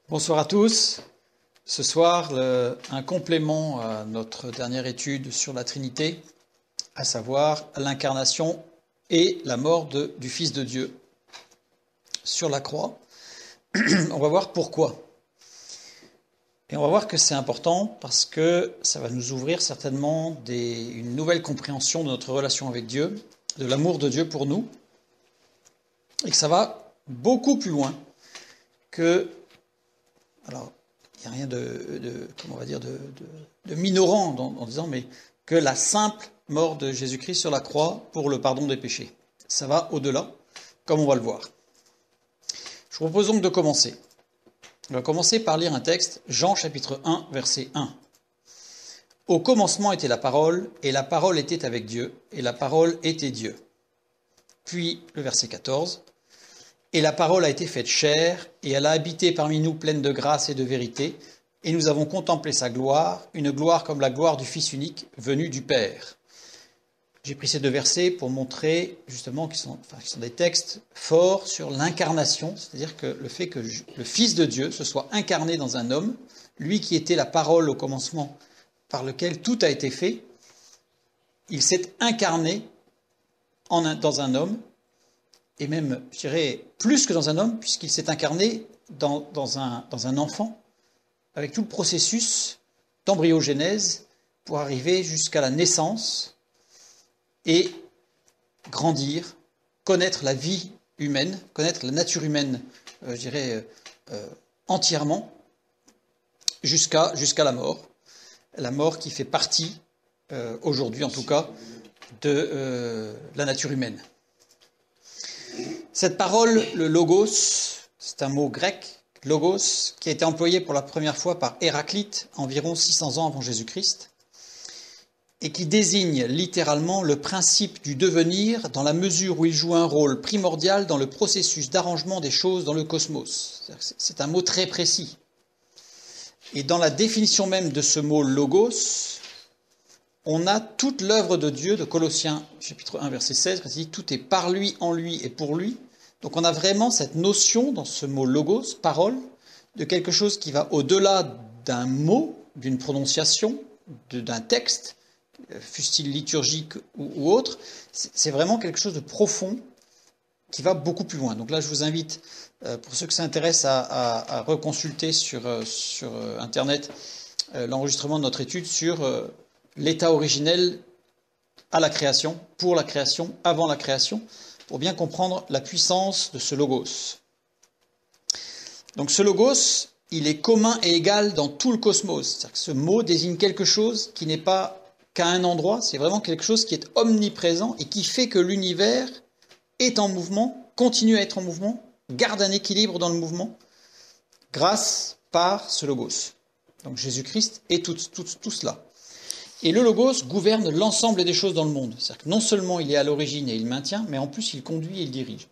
Bonsoir à tous. Ce soir, un complément à notre dernière étude sur la Trinité, à savoir l'incarnation et la mort du Fils de Dieu sur la croix. On va voir pourquoi. Et on va voir que c'est important parce que ça va nous ouvrir certainement une nouvelle compréhension de notre relation avec Dieu, de l'amour de Dieu pour nous, et que ça va beaucoup plus loin que... Alors, il n'y a rien de minorant en disant, mais que la simple mort de Jésus-Christ sur la croix pour le pardon des péchés. Ça va au-delà, comme on va le voir. Je vous propose donc de commencer. On va commencer par lire un texte, Jean chapitre 1, verset 1. « Au commencement était la parole, et la parole était avec Dieu, et la parole était Dieu. » Puis le verset 14. « Et la parole a été faite chair, et elle a habité parmi nous pleine de grâce et de vérité, et nous avons contemplé sa gloire, une gloire comme la gloire du Fils unique, venu du Père. » J'ai pris ces deux versets pour montrer justement qu'ils sont des textes forts sur l'incarnation, c'est-à-dire que le fait que le Fils de Dieu se soit incarné dans un homme, lui qui était la parole au commencement par lequel tout a été fait, il s'est incarné dans un homme, et même, je dirais, plus que dans un homme, puisqu'il s'est incarné dans un enfant, avec tout le processus d'embryogénèse pour arriver jusqu'à la naissance et grandir, connaître la vie humaine, connaître la nature humaine, entièrement, jusqu'à la mort qui fait partie, aujourd'hui en tout cas, de la nature humaine. Cette parole, le logos, c'est un mot grec, logos, qui a été employé pour la première fois par Héraclite, environ 600 ans avant Jésus-Christ, et qui désigne littéralement le principe du devenir dans la mesure où il joue un rôle primordial dans le processus d'arrangement des choses dans le cosmos. C'est un mot très précis. Et dans la définition même de ce mot logos, on a toute l'œuvre de Dieu, de Colossiens chapitre 1 verset 16, qui dit « Tout est par lui, en lui et pour lui ». Donc on a vraiment cette notion dans ce mot logos, parole, de quelque chose qui va au-delà d'un mot, d'une prononciation, d'un texte, fût-il liturgique ou autre. C'est vraiment quelque chose de profond qui va beaucoup plus loin. Donc là, je vous invite, pour ceux qui s'intéressent, à reconsulter sur Internet l'enregistrement de notre étude sur l'état originel à la création, pour la création, avant la création, pour bien comprendre la puissance de ce logos. Donc ce logos, il est commun et égal dans tout le cosmos. C'est-à-dire que ce mot désigne quelque chose qui n'est pas qu'à un endroit, c'est vraiment quelque chose qui est omniprésent et qui fait que l'univers est en mouvement, continue à être en mouvement, garde un équilibre dans le mouvement, grâce par ce logos. Donc Jésus-Christ est tout cela. Et le logos gouverne l'ensemble des choses dans le monde. C'est-à-dire que non seulement il est à l'origine et il maintient, mais en plus il conduit et il dirige.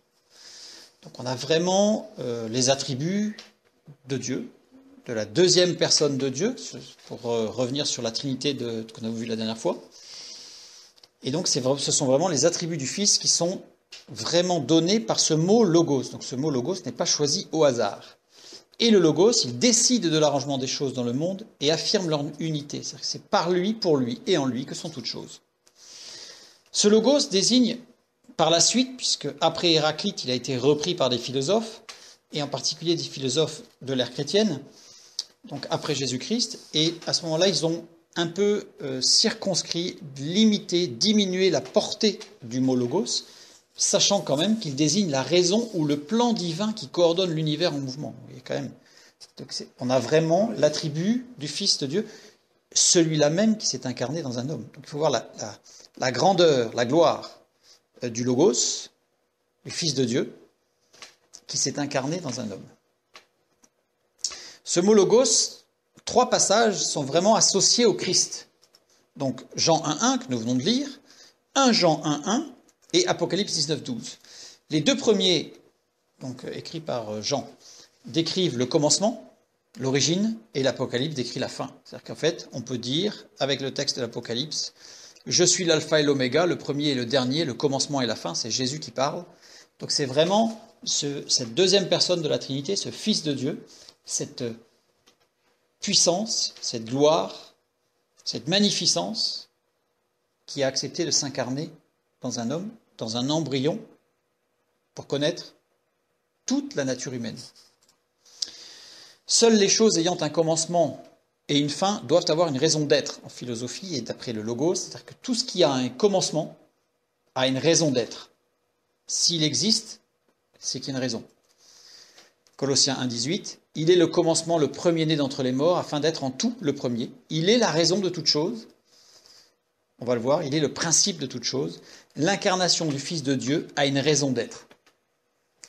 Donc on a vraiment les attributs de Dieu, de la deuxième personne de Dieu, pour revenir sur la Trinité qu'on a vu la dernière fois. Et donc ce sont vraiment les attributs du Fils qui sont vraiment donnés par ce mot logos. Donc ce mot logos n'est pas choisi au hasard. Et le logos, il décide de l'arrangement des choses dans le monde et affirme leur unité. C'est-à-dire que c'est par lui, pour lui et en lui que sont toutes choses. Ce logos désigne par la suite, puisque après Héraclite, il a été repris par des philosophes, et en particulier des philosophes de l'ère chrétienne, donc après Jésus-Christ, et à ce moment-là, ils ont un peu circonscrit, limité, diminué la portée du mot logos, sachant quand même qu'il désigne la raison ou le plan divin qui coordonne l'univers en mouvement. Vous voyez quand même, donc on a vraiment l'attribut du Fils de Dieu, celui-là même qui s'est incarné dans un homme. Donc il faut voir la grandeur, la gloire du logos, du Fils de Dieu, qui s'est incarné dans un homme. Ce mot logos, 3 passages sont vraiment associés au Christ. Donc Jean 1.1 que nous venons de lire, 1 Jean 1.1 et Apocalypse 19.12. Les deux premiers, donc écrits par Jean, décrivent le commencement, l'origine, et l'Apocalypse décrit la fin. C'est-à-dire qu'en fait, on peut dire, avec le texte de l'Apocalypse, « Je suis l'alpha et l'oméga, le premier et le dernier, le commencement et la fin », c'est Jésus qui parle. Donc c'est vraiment cette deuxième personne de la Trinité, ce Fils de Dieu, cette puissance, cette gloire, cette magnificence qui a accepté de s'incarner dans un homme, dans un embryon, pour connaître toute la nature humaine. Seules les choses ayant un commencement et une fin doivent avoir une raison d'être en philosophie et d'après le logos, c'est-à-dire que tout ce qui a un commencement a une raison d'être. S'il existe, c'est qu'il y a une raison. Colossiens 1,18, il est le commencement, le premier-né d'entre les morts, afin d'être en tout le premier. Il est la raison de toute chose. On va le voir, il est le principe de toute chose. L'incarnation du Fils de Dieu a une raison d'être.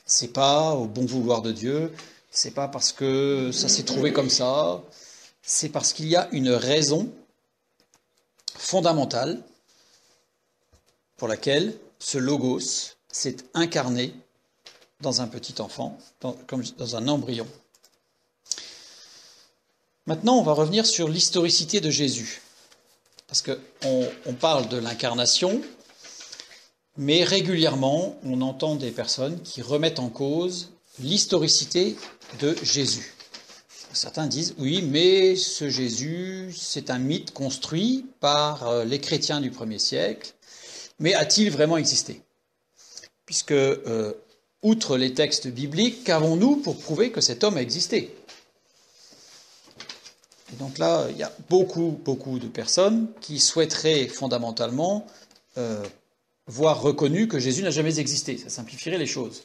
C'est pas au bon vouloir de Dieu, c'est pas parce que ça s'est trouvé comme ça, c'est parce qu'il y a une raison fondamentale pour laquelle ce logos s'est incarné dans un petit enfant, comme dans un embryon. Maintenant, on va revenir sur l'historicité de Jésus. Parce qu'on parle de l'incarnation, mais régulièrement, on entend des personnes qui remettent en cause l'historicité de Jésus. Certains disent, oui, mais ce Jésus, c'est un mythe construit par les chrétiens du 1er siècle, mais a-t-il vraiment existé ? Puisque, outre les textes bibliques, qu'avons-nous pour prouver que cet homme a existé ? Et donc là, il y a beaucoup de personnes qui souhaiteraient fondamentalement voir reconnu que Jésus n'a jamais existé. Ça simplifierait les choses.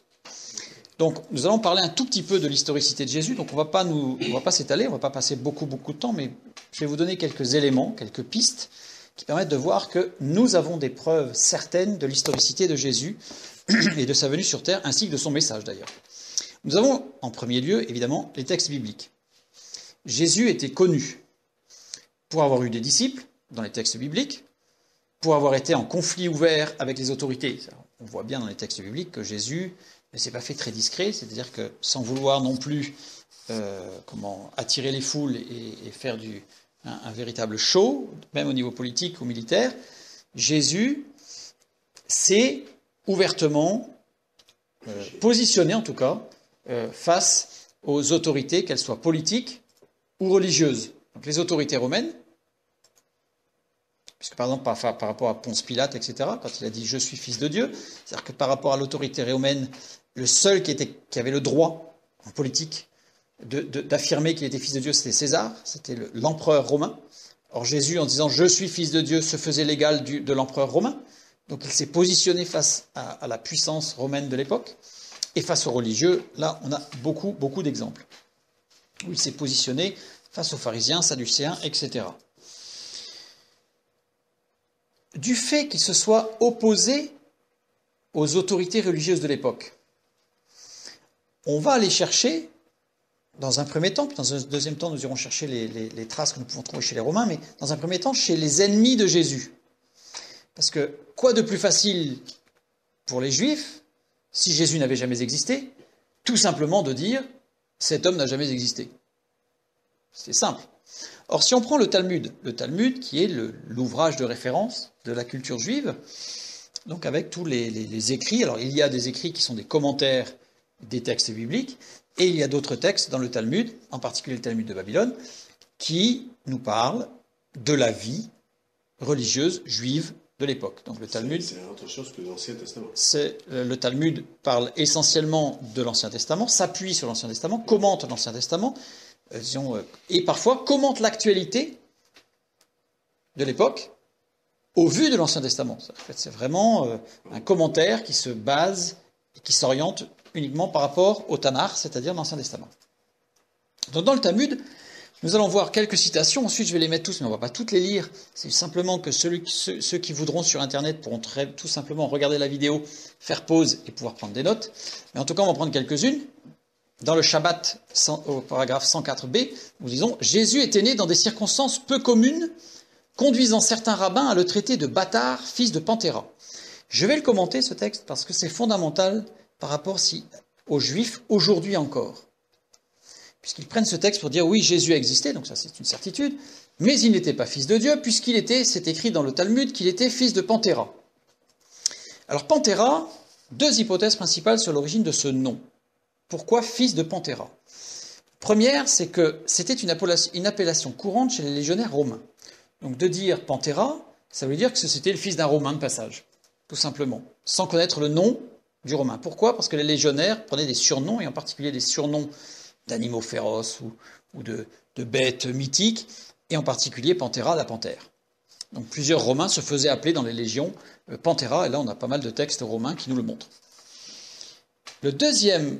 Donc, nous allons parler un tout petit peu de l'historicité de Jésus. Donc, on ne va pas s'étaler, on ne va pas passer beaucoup de temps, mais je vais vous donner quelques éléments, quelques pistes qui permettent de voir que nous avons des preuves certaines de l'historicité de Jésus et de sa venue sur terre, ainsi que de son message d'ailleurs. Nous avons en premier lieu, évidemment, les textes bibliques. Jésus était connu pour avoir eu des disciples dans les textes bibliques, pour avoir été en conflit ouvert avec les autorités. On voit bien dans les textes bibliques que Jésus ne s'est pas fait très discret, c'est-à-dire que sans vouloir non plus attirer les foules et faire un véritable show, même au niveau politique ou militaire, Jésus s'est ouvertement positionné, en tout cas, face aux autorités, qu'elles soient politiques ou religieuses. Donc les autorités romaines, puisque par exemple par rapport à Ponce Pilate, etc., quand il a dit « je suis fils de Dieu », c'est-à-dire que par rapport à l'autorité romaine, le seul qui avait le droit en politique d'affirmer qu'il était fils de Dieu, c'était César, c'était l'empereur romain. Or Jésus, en disant « je suis fils de Dieu », se faisait l'égal de l'empereur romain. Donc il s'est positionné face à la puissance romaine de l'époque. Et face aux religieux, là, on a beaucoup d'exemples où il s'est positionné face aux pharisiens, sadducéens, etc. Du fait qu'il se soit opposé aux autorités religieuses de l'époque, on va aller chercher, dans un premier temps, puis dans un deuxième temps, nous irons chercher les traces que nous pouvons trouver chez les Romains, mais dans un premier temps, chez les ennemis de Jésus. Parce que quoi de plus facile pour les Juifs, si Jésus n'avait jamais existé, tout simplement de dire « cet homme n'a jamais existé ». C'est simple. Or, si on prend le Talmud qui est l'ouvrage de référence de la culture juive, donc avec tous les écrits, alors il y a des écrits qui sont des commentaires des textes bibliques, et il y a d'autres textes dans le Talmud, en particulier le Talmud de Babylone, qui nous parlent de la vie religieuse juive de l'époque. Donc le Talmud, c'est autre chose que l'Ancien Testament. Le Talmud parle essentiellement de l'Ancien Testament, s'appuie sur l'Ancien Testament, commente l'Ancien Testament, et parfois commente l'actualité de l'époque au vu de l'Ancien Testament. En fait, c'est vraiment un commentaire qui se base et qui s'oriente uniquement par rapport au Tanakh, c'est-à-dire l'Ancien Testament. Donc dans le Talmud, nous allons voir quelques citations, ensuite je vais les mettre tous, mais on ne va pas toutes les lire. C'est simplement que ceux qui voudront sur Internet pourront tout simplement regarder la vidéo, faire pause et pouvoir prendre des notes. Mais en tout cas, on va prendre quelques-unes. Dans le Shabbat, au paragraphe 104b, nous disons « Jésus était né dans des circonstances peu communes, conduisant certains rabbins à le traiter de bâtard, fils de Panthéra. » Je vais le commenter, ce texte, parce que c'est fondamental par rapport aux Juifs aujourd'hui encore. Puisqu'ils prennent ce texte pour dire « oui, Jésus a existé », donc ça c'est une certitude, mais il n'était pas fils de Dieu, c'est écrit dans le Talmud qu'il était fils de Panthéra. Alors Panthéra, deux hypothèses principales sur l'origine de ce nom. Pourquoi fils de Panthéra ? Première, c'est que c'était une appellation courante chez les légionnaires romains. Donc de dire Pantera, ça veut dire que c'était le fils d'un Romain de passage, tout simplement, sans connaître le nom du Romain. Pourquoi? Parce que les légionnaires prenaient des surnoms, et en particulier des surnoms d'animaux féroces ou de bêtes mythiques, et en particulier Pantera, la panthère. Donc plusieurs Romains se faisaient appeler dans les légions Pantera, et là on a pas mal de textes romains qui nous le montrent. La deuxième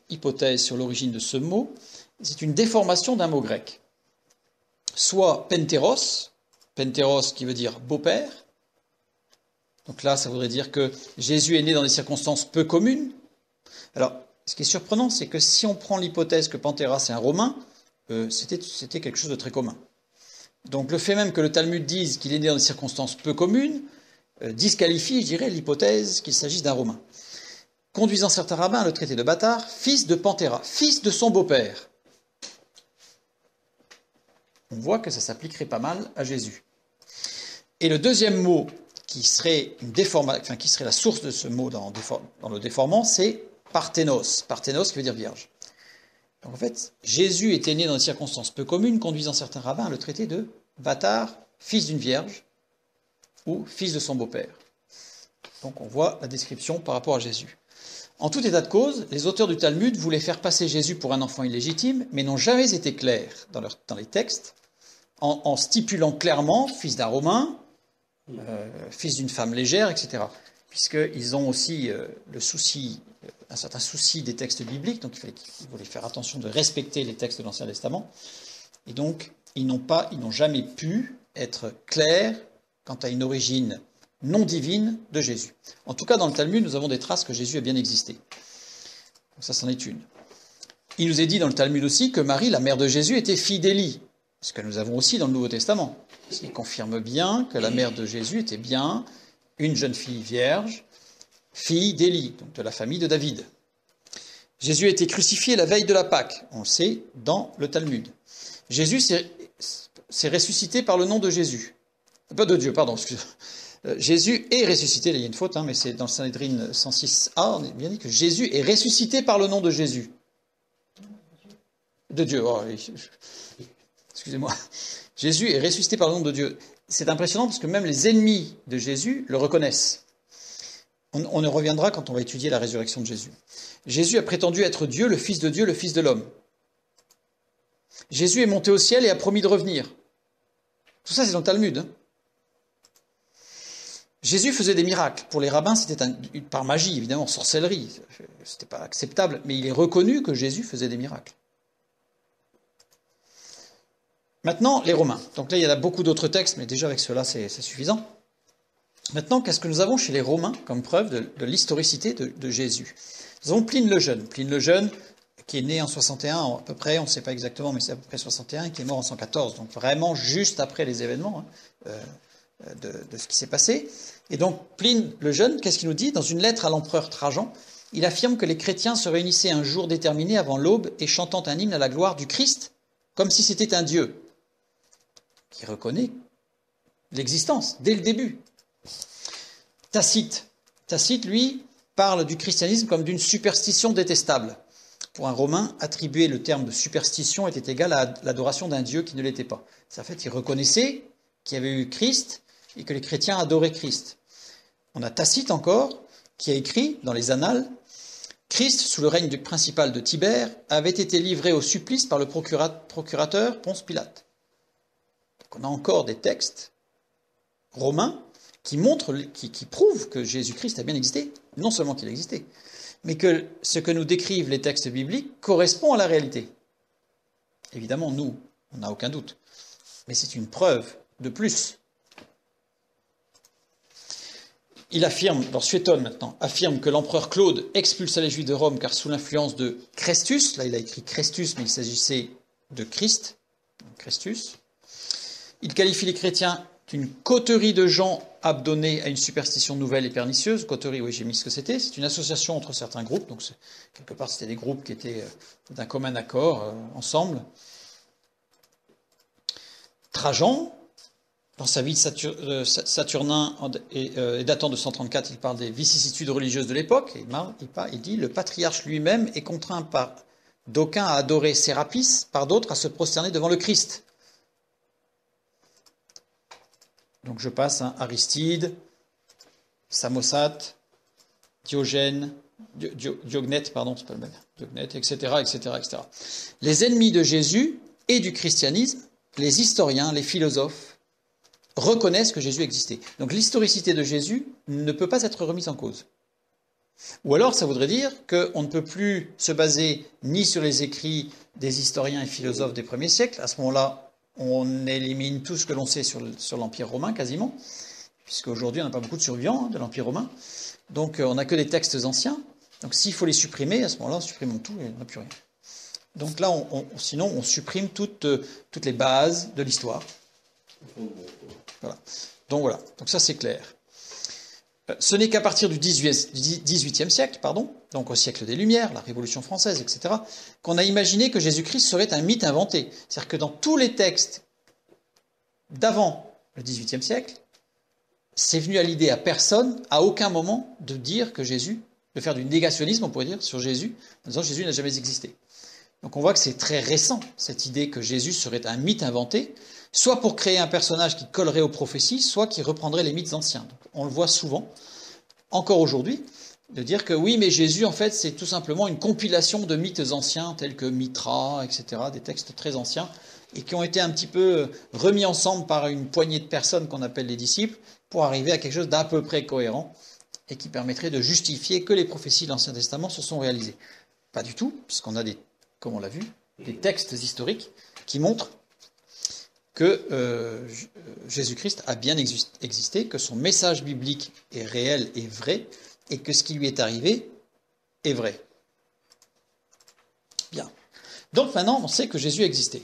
hypothèse sur l'origine de ce mot, c'est une déformation d'un mot grec. Soit pentéros qui veut dire beau-père. Donc là, ça voudrait dire que Jésus est né dans des circonstances peu communes. Alors, ce qui est surprenant, c'est que si on prend l'hypothèse que Pantera c'est un Romain, c'était quelque chose de très commun. Donc le fait même que le Talmud dise qu'il est né dans des circonstances peu communes, disqualifie, je dirais, l'hypothèse qu'il s'agisse d'un Romain. Conduisant certains rabbins à le traiter de bâtard, fils de Pantera, fils de son beau-père. On voit que ça s'appliquerait pas mal à Jésus. Et le deuxième mot qui serait la source de ce mot dans le déformant, c'est parthénos. Parthénos qui veut dire vierge. Donc en fait, Jésus était né dans des circonstances peu communes, conduisant certains rabbins à le traiter de bâtard, fils d'une vierge, ou fils de son beau-père. Donc on voit la description par rapport à Jésus. En tout état de cause, les auteurs du Talmud voulaient faire passer Jésus pour un enfant illégitime, mais n'ont jamais été clairs dans les textes, en stipulant clairement fils d'un Romain, fils d'une femme légère, etc. Puisqu'ils ont aussi un certain souci des textes bibliques, donc il voulaient faire attention de respecter les textes de l'Ancien Testament, et donc ils n'ont jamais pu être clairs quant à une origine non divine de Jésus. En tout cas, dans le Talmud, nous avons des traces que Jésus a bien existé. Donc ça, c'en est une. Il nous est dit dans le Talmud aussi que Marie, la mère de Jésus, était fille d'Élie, ce que nous avons aussi dans le Nouveau Testament, ce qui confirme bien que la mère de Jésus était bien une jeune fille vierge, fille d'Élie, donc de la famille de David. Jésus a été crucifié la veille de la Pâque, on le sait dans le Talmud. Jésus s'est ressuscité par le nom de Jésus. Pas de Dieu, pardon, excusez-moi. Jésus est ressuscité, il y a une faute, mais c'est dans le Sanhédrin 106a, on a bien dit que Jésus est ressuscité par le nom de Jésus. De Dieu, excusez-moi. Jésus est ressuscité par le nom de Dieu. C'est impressionnant parce que même les ennemis de Jésus le reconnaissent. On y reviendra quand on va étudier la résurrection de Jésus. Jésus a prétendu être Dieu, le Fils de l'homme. Jésus est monté au ciel et a promis de revenir. Tout ça, c'est dans le Talmud. Jésus faisait des miracles. Pour les rabbins, c'était par magie, évidemment, sorcellerie. C'était pas acceptable, mais il est reconnu que Jésus faisait des miracles. Maintenant, les Romains. Donc là, il y a beaucoup d'autres textes, mais déjà avec cela, c'est suffisant. Maintenant, qu'est-ce que nous avons chez les Romains comme preuve de l'historicité de Jésus? Nous avons Pline le Jeune. Pline le Jeune, qui est né en 61 à peu près, on ne sait pas exactement, mais c'est à peu près 61, et qui est mort en 114, donc vraiment juste après les événements de ce qui s'est passé. Et donc, Pline le Jeune, qu'est-ce qu'il nous dit? Dans une lettre à l'empereur Trajan, il affirme que les chrétiens se réunissaient un jour déterminé avant l'aube et chantant un hymne à la gloire du Christ, comme si c'était un Dieu, qui reconnaît l'existence dès le début. Tacite, lui, parle du christianisme comme d'une superstition détestable. Pour un Romain, attribuer le terme de superstition était égal à l'adoration d'un Dieu qui ne l'était pas. En fait, il reconnaissait qu'il y avait eu Christ et que les chrétiens adoraient Christ. On a Tacite encore, qui a écrit dans les Annales, Christ, sous le règne du principal de Tibère, avait été livré au supplice par le procurateur Ponce Pilate. Donc on a encore des textes romains qui prouvent que Jésus-Christ a bien existé, non seulement qu'il existait, mais que ce que nous décrivent les textes bibliques correspond à la réalité. Évidemment, nous, on n'a aucun doute, mais c'est une preuve de plus. Il affirme, alors Suétone maintenant, affirme que l'empereur Claude expulsa les Juifs de Rome car sous l'influence de Chrestus, là il a écrit Christus, mais il s'agissait de Christ, Christus. Il qualifie les chrétiens d'une coterie de gens abdonnés à une superstition nouvelle et pernicieuse. Coterie, oui, j'ai mis ce que c'était. C'est une association entre certains groupes. Donc, quelque part, c'était des groupes qui étaient d'un commun accord, ensemble. Trajan, dans sa vie de Saturnin et datant de 134, il parle des vicissitudes religieuses de l'époque. Et il dit « Le patriarche lui-même est contraint par d'aucuns à adorer Sérapis, par d'autres à se prosterner devant le Christ. Donc je passe Aristide, Samosate, Diogène, Diognète, pardon, c'est pas le même, Diognète, etc., etc., etc. Les ennemis de Jésus et du christianisme, les historiens, les philosophes, reconnaissent que Jésus existait. Donc l'historicité de Jésus ne peut pas être remise en cause. Ou alors ça voudrait dire qu'on ne peut plus se baser ni sur les écrits des historiens et philosophes des premiers siècles. À ce moment-là, on élimine tout ce que l'on sait sur l'Empire romain quasiment, puisque aujourd'hui on n'a pas beaucoup de survivants de l'Empire romain. Donc on n'a que des textes anciens. Donc s'il faut les supprimer, à ce moment-là, supprimons tout et on n'a plus rien. Donc là, sinon, on supprime toutes les bases de l'histoire. Voilà. Donc ça c'est clair. Ce n'est qu'à partir du XVIIIe siècle, donc au siècle des Lumières, la Révolution française, etc., qu'on a imaginé que Jésus-Christ serait un mythe inventé. C'est-à-dire que dans tous les textes d'avant le XVIIIe siècle, c'est venu à l'idée à personne, à aucun moment, de dire que Jésus, de faire du négationnisme, on pourrait dire, sur Jésus, en disant que Jésus n'a jamais existé. Donc on voit que c'est très récent, cette idée que Jésus serait un mythe inventé, soit pour créer un personnage qui collerait aux prophéties, soit qui reprendrait les mythes anciens. Donc, on le voit souvent, encore aujourd'hui, de dire que oui, mais Jésus, en fait, c'est tout simplement une compilation de mythes anciens, tels que Mithra, etc., des textes très anciens, et qui ont été un petit peu remis ensemble par une poignée de personnes qu'on appelle les disciples, pour arriver à quelque chose d'à peu près cohérent, et qui permettrait de justifier que les prophéties de l'Ancien Testament se sont réalisées. Pas du tout, puisqu'on a comme on l'a vu, des textes historiques qui montrent que Jésus-Christ a bien existé, que son message biblique est réel et vrai, et que ce qui lui est arrivé est vrai. Bien. Donc maintenant, on sait que Jésus existait.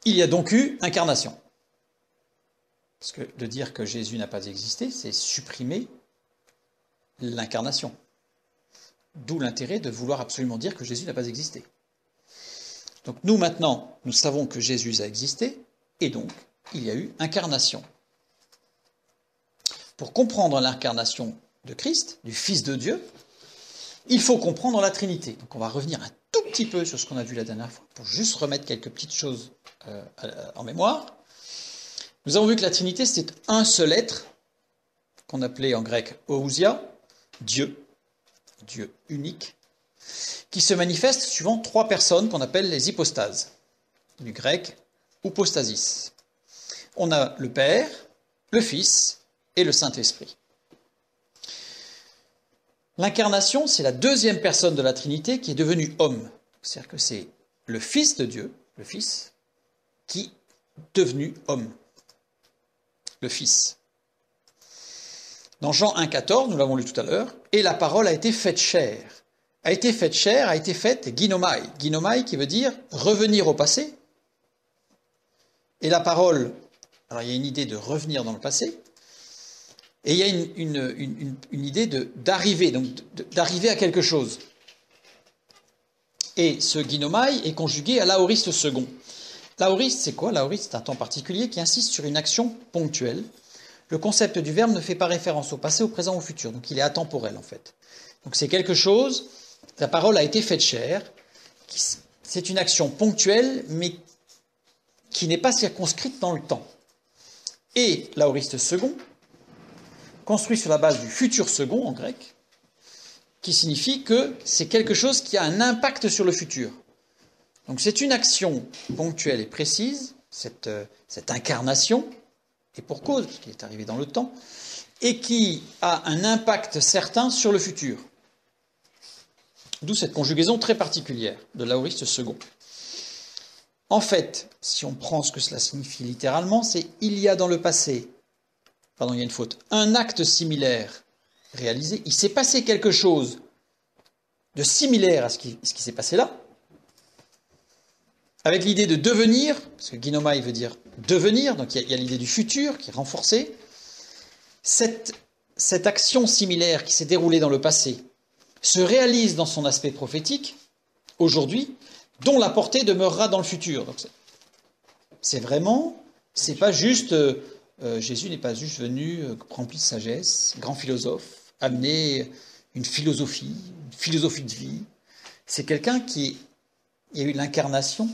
Il y a donc eu incarnation. Parce que de dire que Jésus n'a pas existé, c'est supprimer l'incarnation. D'où l'intérêt de vouloir absolument dire que Jésus n'a pas existé. Donc nous maintenant, nous savons que Jésus a existé, et donc il y a eu incarnation. Pour comprendre l'incarnation de Christ, du Fils de Dieu, il faut comprendre la Trinité. Donc on va revenir un tout petit peu sur ce qu'on a vu la dernière fois, pour juste remettre quelques petites choses en mémoire. Nous avons vu que la Trinité, c'est un seul être, qu'on appelait en grec ousia, Dieu unique, qui se manifeste suivant trois personnes qu'on appelle les hypostases, du grec hypostasis. On a le Père, le Fils et le Saint-Esprit. L'incarnation, c'est la deuxième personne de la Trinité qui est devenue homme. C'est-à-dire que c'est le Fils de Dieu, le Fils, qui est devenu homme. Le Fils. Dans Jean 1,14, nous l'avons lu tout à l'heure, et la parole a été faite chair. A été faite chair, a été faite ginomai. Ginomai qui veut dire revenir au passé. Et la parole, alors il y a une idée de revenir dans le passé, et il y a une idée d'arriver, donc d'arriver à quelque chose. Et ce ginomai est conjugué à l'aoriste second. L'aoriste, c'est quoi? L'aoriste, c'est un temps particulier qui insiste sur une action ponctuelle. Le concept du verbe ne fait pas référence au passé, au présent, au futur. Donc il est atemporel, en fait. Donc c'est quelque chose, la parole a été faite chair, c'est une action ponctuelle, mais qui n'est pas circonscrite dans le temps. Et l'aoriste second, construit sur la base du futur second, en grec, qui signifie que c'est quelque chose qui a un impact sur le futur. Donc c'est une action ponctuelle et précise, cette incarnation, et pour cause, parce qu'il est arrivé dans le temps, et qui a un impact certain sur le futur. D'où cette conjugaison très particulière de l'aoriste second. En fait, si on prend ce que cela signifie littéralement, c'est « il y a dans le passé », pardon, il y a une faute, un acte similaire réalisé, il s'est passé quelque chose de similaire à ce qui s'est passé là, avec l'idée de devenir, parce que ginomai veut dire devenir, donc il y a l'idée du futur qui est renforcée. Cette action similaire qui s'est déroulée dans le passé se réalise dans son aspect prophétique, aujourd'hui, dont la portée demeurera dans le futur. Donc c'est vraiment, c'est pas juste, Jésus n'est pas juste venu rempli de sagesse, grand philosophe, amener une philosophie, une philosophie de vie. C'est quelqu'un qui il y a eu l'incarnation.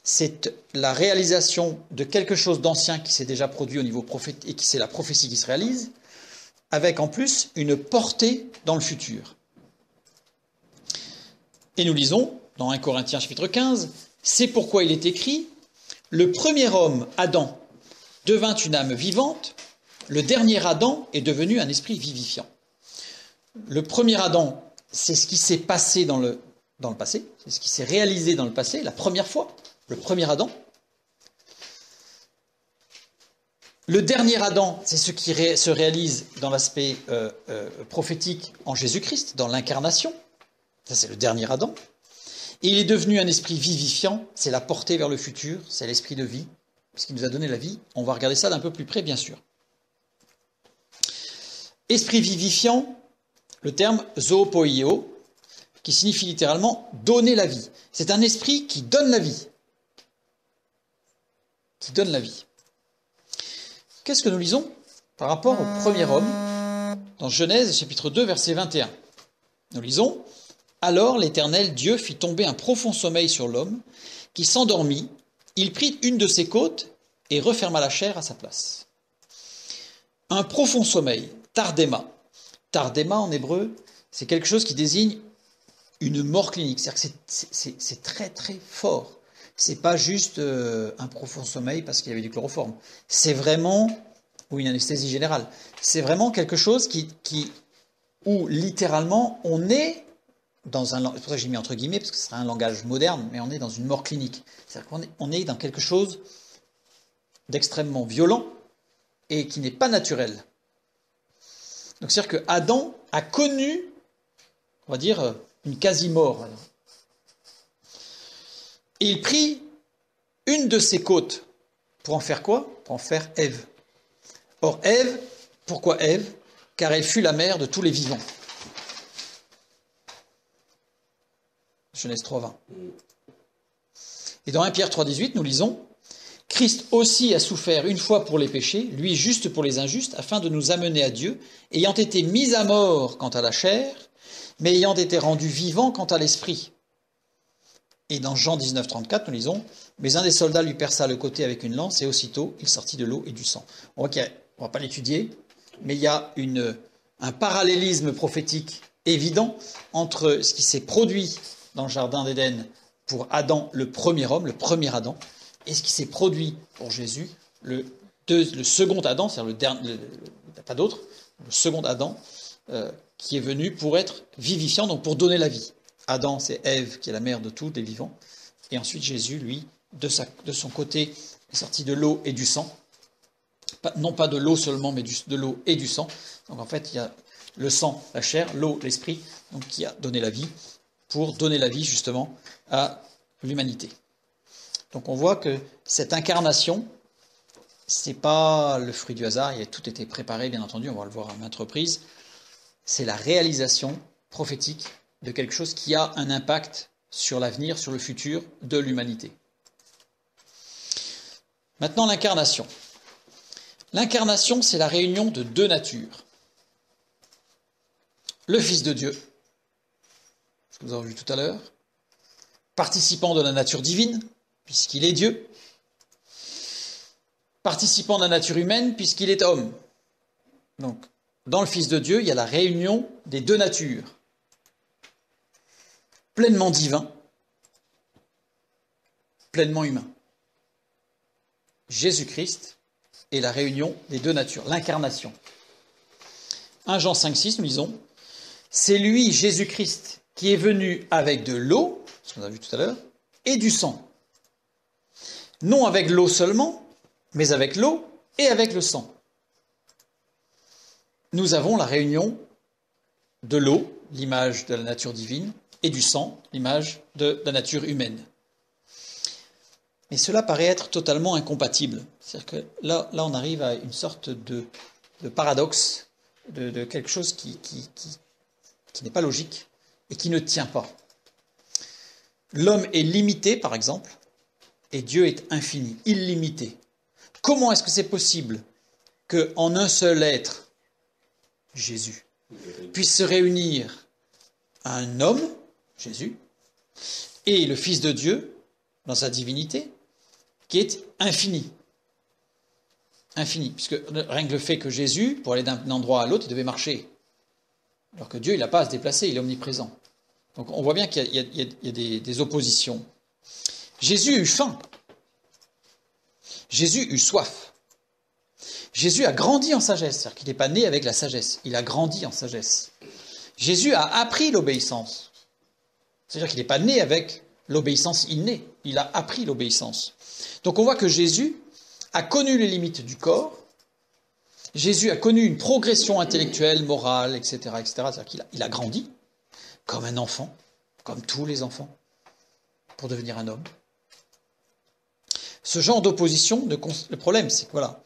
C'est la réalisation de quelque chose d'ancien qui s'est déjà produit au niveau prophétique et qui c'est la prophétie qui se réalise, avec en plus une portée dans le futur. Et nous lisons dans 1 Corinthiens chapitre 15, c'est pourquoi il est écrit, le premier homme, Adam, devint une âme vivante, le dernier Adam est devenu un esprit vivifiant. Le premier Adam, c'est ce qui s'est passé dans le passé, c'est ce qui s'est réalisé dans le passé, la première fois, le premier Adam. Le dernier Adam, c'est ce qui se réalise dans l'aspect prophétique en Jésus-Christ, dans l'incarnation. Ça, c'est le dernier Adam. Et il est devenu un esprit vivifiant, c'est la portée vers le futur, c'est l'esprit de vie, puisqu'il nous a donné la vie. On va regarder ça d'un peu plus près, bien sûr. Esprit vivifiant, le terme zoopoieo, qui signifie littéralement donner la vie. C'est un esprit qui donne la vie. Qui donne la vie. Qu'est-ce que nous lisons par rapport au premier homme dans Genèse chapitre 2 verset 21? Nous lisons « Alors l'Éternel Dieu fit tomber un profond sommeil sur l'homme, qui s'endormit, il prit une de ses côtes et referma la chair à sa place. » Un profond sommeil, tardéma. Tardéma en hébreu, c'est quelque chose qui désigne une mort clinique, c'est-à-dire que c'est très très fort. C'est pas juste un profond sommeil parce qu'il y avait du chloroforme. C'est vraiment, ou une anesthésie générale, c'est vraiment quelque chose où littéralement on est dans un, c'est pour ça que j'ai mis entre guillemets, parce que ce serait un langage moderne, mais on est dans une mort clinique. C'est-à-dire qu'on est dans quelque chose d'extrêmement violent et qui n'est pas naturel. Donc c'est-à-dire que Adam a connu, on va dire, une quasi-mort. Et il prit une de ses côtes pour en faire quoi? Pour en faire Ève. Or Ève, pourquoi Ève? Car elle fut la mère de tous les vivants. Genèse 3:20. Et dans 1 Pierre 3:18, nous lisons « Christ aussi a souffert une fois pour les péchés, lui juste pour les injustes, afin de nous amener à Dieu, ayant été mis à mort quant à la chair, mais ayant été rendu vivant quant à l'esprit. » Et dans Jean 19:34, nous lisons « Mais un des soldats lui perça le côté avec une lance, et aussitôt il sortit de l'eau et du sang. » On voit on ne va pas l'étudier, mais il y a un parallélisme prophétique évident entre ce qui s'est produit dans le jardin d'Éden pour Adam, le premier homme, le premier Adam, et ce qui s'est produit pour Jésus, le second Adam, c'est-à-dire le dernier, pas d'autre, le second Adam, qui est venu pour être vivifiant, donc pour donner la vie. Adam, c'est Ève, qui est la mère de tous les vivants, et ensuite Jésus, lui, de son côté, est sorti de l'eau et du sang, non pas de l'eau seulement, mais de l'eau et du sang. Donc en fait, il y a le sang, la chair, l'eau, l'esprit, donc qui a donné la vie, pour donner la vie justement à l'humanité. Donc on voit que cette incarnation, c'est pas le fruit du hasard, il a tout été préparé, bien entendu, on va le voir à maintes reprises. C'est la réalisation prophétique de quelque chose qui a un impact sur l'avenir, sur le futur de l'humanité. Maintenant, l'incarnation. L'incarnation, c'est la réunion de deux natures. Le Fils de Dieu, ce que nous avons vu tout à l'heure, participant de la nature divine, puisqu'il est Dieu, participant de la nature humaine, puisqu'il est homme. Donc, dans le Fils de Dieu, il y a la réunion des deux natures, pleinement divin, pleinement humain. Jésus-Christ est la réunion des deux natures, l'incarnation. 1 Jean 5,6, nous lisons, c'est lui, Jésus-Christ, qui est venu avec de l'eau, ce qu'on a vu tout à l'heure, et du sang. Non avec l'eau seulement, mais avec l'eau et avec le sang. Nous avons la réunion de l'eau, l'image de la nature divine, et du sang, l'image de la nature humaine. Mais cela paraît être totalement incompatible. C'est-à-dire que là, on arrive à une sorte de paradoxe, de quelque chose qui n'est pas logique et qui ne tient pas. L'homme est limité, par exemple, et Dieu est infini, illimité. Comment est-ce que c'est possible qu'en un seul être, Jésus, puisse se réunir un homme, Jésus, et le Fils de Dieu, dans sa divinité, qui est infini. Infini, puisque rien que le fait que Jésus, pour aller d'un endroit à l'autre, il devait marcher. Alors que Dieu, il n'a pas à se déplacer, il est omniprésent. Donc on voit bien qu'il y a des oppositions. Jésus eut faim. Jésus eut soif. Jésus a grandi en sagesse, c'est-à-dire qu'il n'est pas né avec la sagesse, il a grandi en sagesse. Jésus a appris l'obéissance, c'est-à-dire qu'il n'est pas né avec l'obéissance innée, il a appris l'obéissance. Donc on voit que Jésus a connu les limites du corps, Jésus a connu une progression intellectuelle, morale, etc., etc. C'est-à-dire qu'il a grandi comme un enfant, comme tous les enfants, pour devenir un homme. Ce genre d'opposition, le problème, c'est que voilà,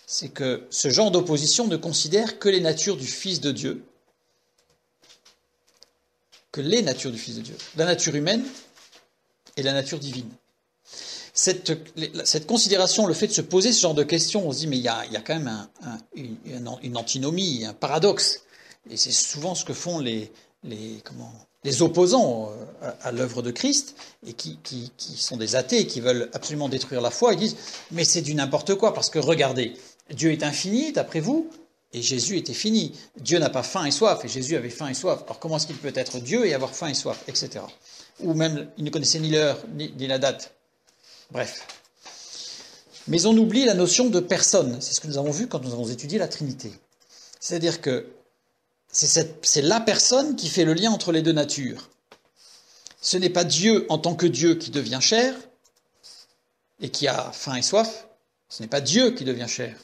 c'est que ce genre d'opposition ne considère que les natures du Fils de Dieu, la nature humaine et la nature divine. Cette considération, le fait de se poser ce genre de questions, on se dit mais il y a quand même une antinomie, un paradoxe. Et c'est souvent ce que font les opposants à l'œuvre de Christ, et qui sont des athées, qui veulent absolument détruire la foi. Ils disent mais c'est du n'importe quoi, parce que regardez, Dieu est infini, d'après vous, et Jésus était fini. Dieu n'a pas faim et soif, et Jésus avait faim et soif. Alors comment est-ce qu'il peut être Dieu et avoir faim et soif, etc. Ou même, il ne connaissait ni l'heure, ni la date. Bref. Mais on oublie la notion de personne. C'est ce que nous avons vu quand nous avons étudié la Trinité. C'est-à-dire que c'est la personne qui fait le lien entre les deux natures. Ce n'est pas Dieu en tant que Dieu qui devient chair et qui a faim et soif. Ce n'est pas Dieu qui devient chair.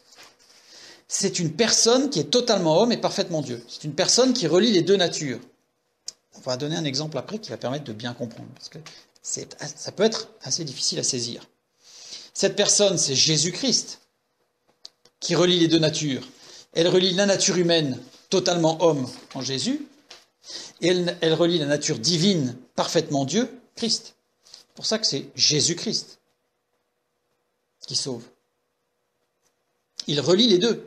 C'est une personne qui est totalement homme et parfaitement Dieu. C'est une personne qui relie les deux natures. On va donner un exemple après qui va permettre de bien comprendre, parce que ça peut être assez difficile à saisir. Cette personne, c'est Jésus-Christ, qui relie les deux natures. Elle relie la nature humaine, totalement homme, en Jésus, et elle relie la nature divine, parfaitement Dieu, Christ. C'est pour ça que c'est Jésus-Christ qui sauve. Il relie les deux.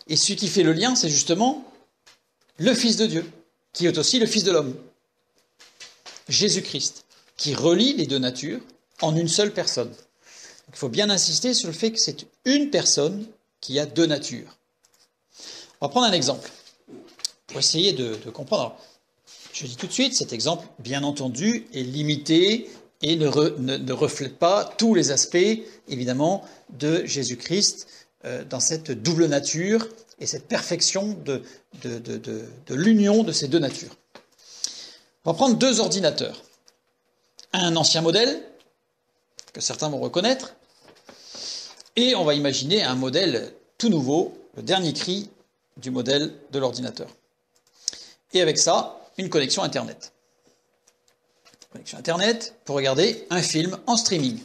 Et celui qui fait le lien, c'est justement le Fils de Dieu, qui est aussi le Fils de l'homme. Jésus-Christ, qui relie les deux natures en une seule personne. Il faut bien insister sur le fait que c'est une personne qui a deux natures. On va prendre un exemple pour essayer de comprendre. Alors, je dis tout de suite, cet exemple, bien entendu, est limité et ne reflète pas tous les aspects, évidemment, de Jésus-Christ dans cette double nature et cette perfection de l'union de ces deux natures. On va prendre deux ordinateurs. Un ancien modèle, que certains vont reconnaître, et on va imaginer un modèle tout nouveau, le dernier cri du modèle de l'ordinateur. Et avec ça, une connexion Internet. Connexion Internet pour regarder un film en streaming.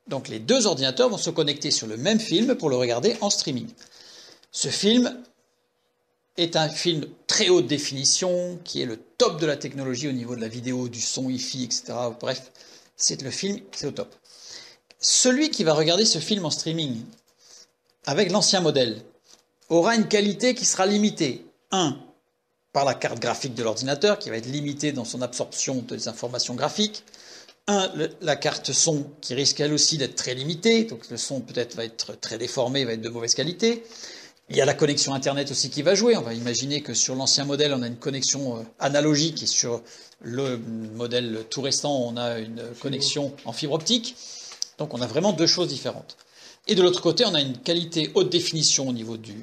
Donc les deux ordinateurs vont se connecter sur le même film pour le regarder en streaming. Ce film est un film très haute définition, qui est le top de la technologie au niveau de la vidéo, du son, hi-fi, etc. Bref, c'est le film, c'est au top. Celui qui va regarder ce film en streaming avec l'ancien modèle aura une qualité qui sera limitée. Par la carte graphique de l'ordinateur, qui va être limitée dans son absorption des informations graphiques. La carte son, qui risque elle aussi d'être très limitée, donc le son peut-être va être très déformé, va être de mauvaise qualité. Il y a la connexion Internet aussi qui va jouer. On va imaginer que sur l'ancien modèle, on a une connexion analogique, et sur le modèle tout récent, on a une connexion en fibre optique. Donc on a vraiment deux choses différentes. Et de l'autre côté, on a une qualité haute définition au niveau de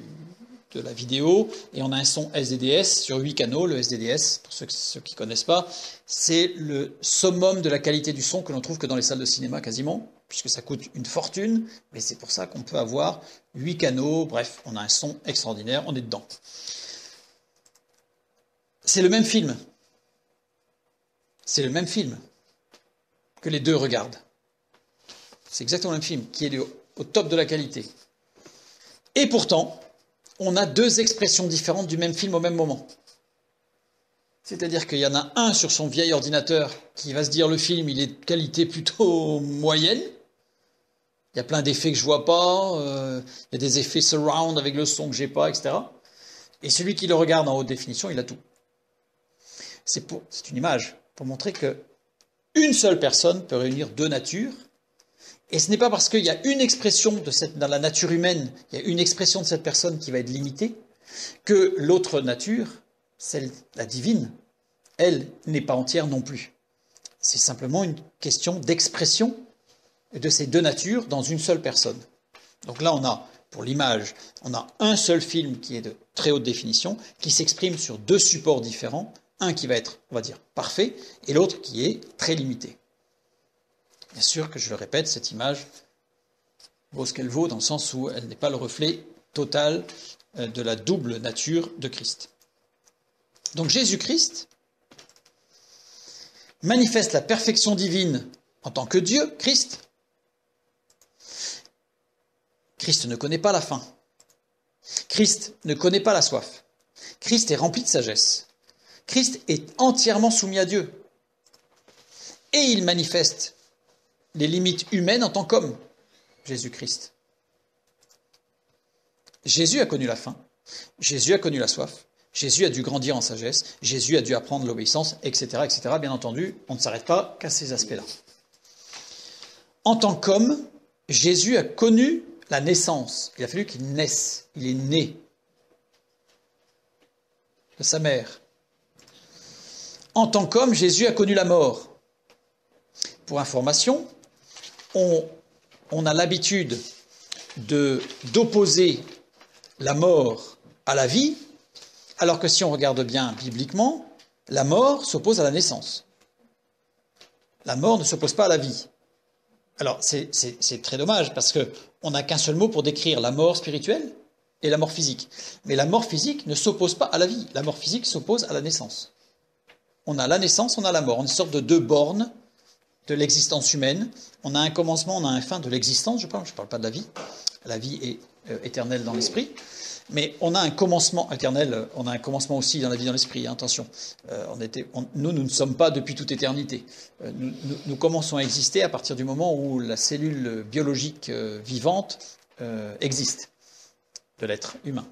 la vidéo, et on a un son SDDS sur 8 canaux. Le SDDS, pour ceux qui ne connaissent pas, c'est le summum de la qualité du son que l'on trouve que dans les salles de cinéma quasiment, puisque ça coûte une fortune, mais c'est pour ça qu'on peut avoir 8 canaux, bref, on a un son extraordinaire, on est dedans. C'est le même film. C'est le même film que les deux regardent. C'est exactement le même film, qui est au top de la qualité. Et pourtant, on a deux expressions différentes du même film au même moment. C'est-à-dire qu'il y en a un sur son vieil ordinateur qui va se dire le film, il est de qualité plutôt moyenne. Il y a plein d'effets que je vois pas, il y a des effets surround avec le son que j'ai pas, etc. Et celui qui le regarde en haute définition, il a tout. C'est une image pour montrer que une seule personne peut réunir deux natures. Et ce n'est pas parce qu'il y a une expression dans la nature humaine, il y a une expression de cette personne qui va être limitée, que l'autre nature, celle, la divine, elle n'est pas entière non plus. C'est simplement une question d'expression de ces deux natures dans une seule personne. Donc là, on a, pour l'image, on a un seul film qui est de très haute définition, qui s'exprime sur deux supports différents, un qui va être, on va dire, parfait, et l'autre qui est très limité. Bien sûr que je le répète, cette image vaut ce qu'elle vaut, dans le sens où elle n'est pas le reflet total de la double nature de Christ. Donc Jésus-Christ manifeste la perfection divine en tant que Dieu, Christ. Christ ne connaît pas la faim. Christ ne connaît pas la soif. Christ est rempli de sagesse. Christ est entièrement soumis à Dieu. Et il manifeste les limites humaines en tant qu'homme, Jésus-Christ. Jésus a connu la faim. Jésus a connu la soif. Jésus a dû grandir en sagesse. Jésus a dû apprendre l'obéissance, etc., etc. Bien entendu, on ne s'arrête pas qu'à ces aspects-là. En tant qu'homme, Jésus a connu la naissance. Il a fallu qu'il naisse. Il est né de sa mère. En tant qu'homme, Jésus a connu la mort. Pour information, on a l'habitude d'opposer la mort à la vie, alors que si on regarde bien bibliquement, la mort s'oppose à la naissance. La mort ne s'oppose pas à la vie. Alors, c'est très dommage, parce qu'on n'a qu'un seul mot pour décrire la mort spirituelle et la mort physique. Mais la mort physique ne s'oppose pas à la vie. La mort physique s'oppose à la naissance. On a la naissance, on a la mort. On est une sorte de deux bornes de l'existence humaine. On a un commencement, on a un fin de l'existence, je parle pas de la vie. La vie est éternelle dans l'esprit. Mais on a un commencement éternel, on a un commencement aussi dans la vie dans l'esprit, hein, attention. Nous ne sommes pas depuis toute éternité. Nous commençons à exister à partir du moment où la cellule biologique vivante existe, de l'être humain.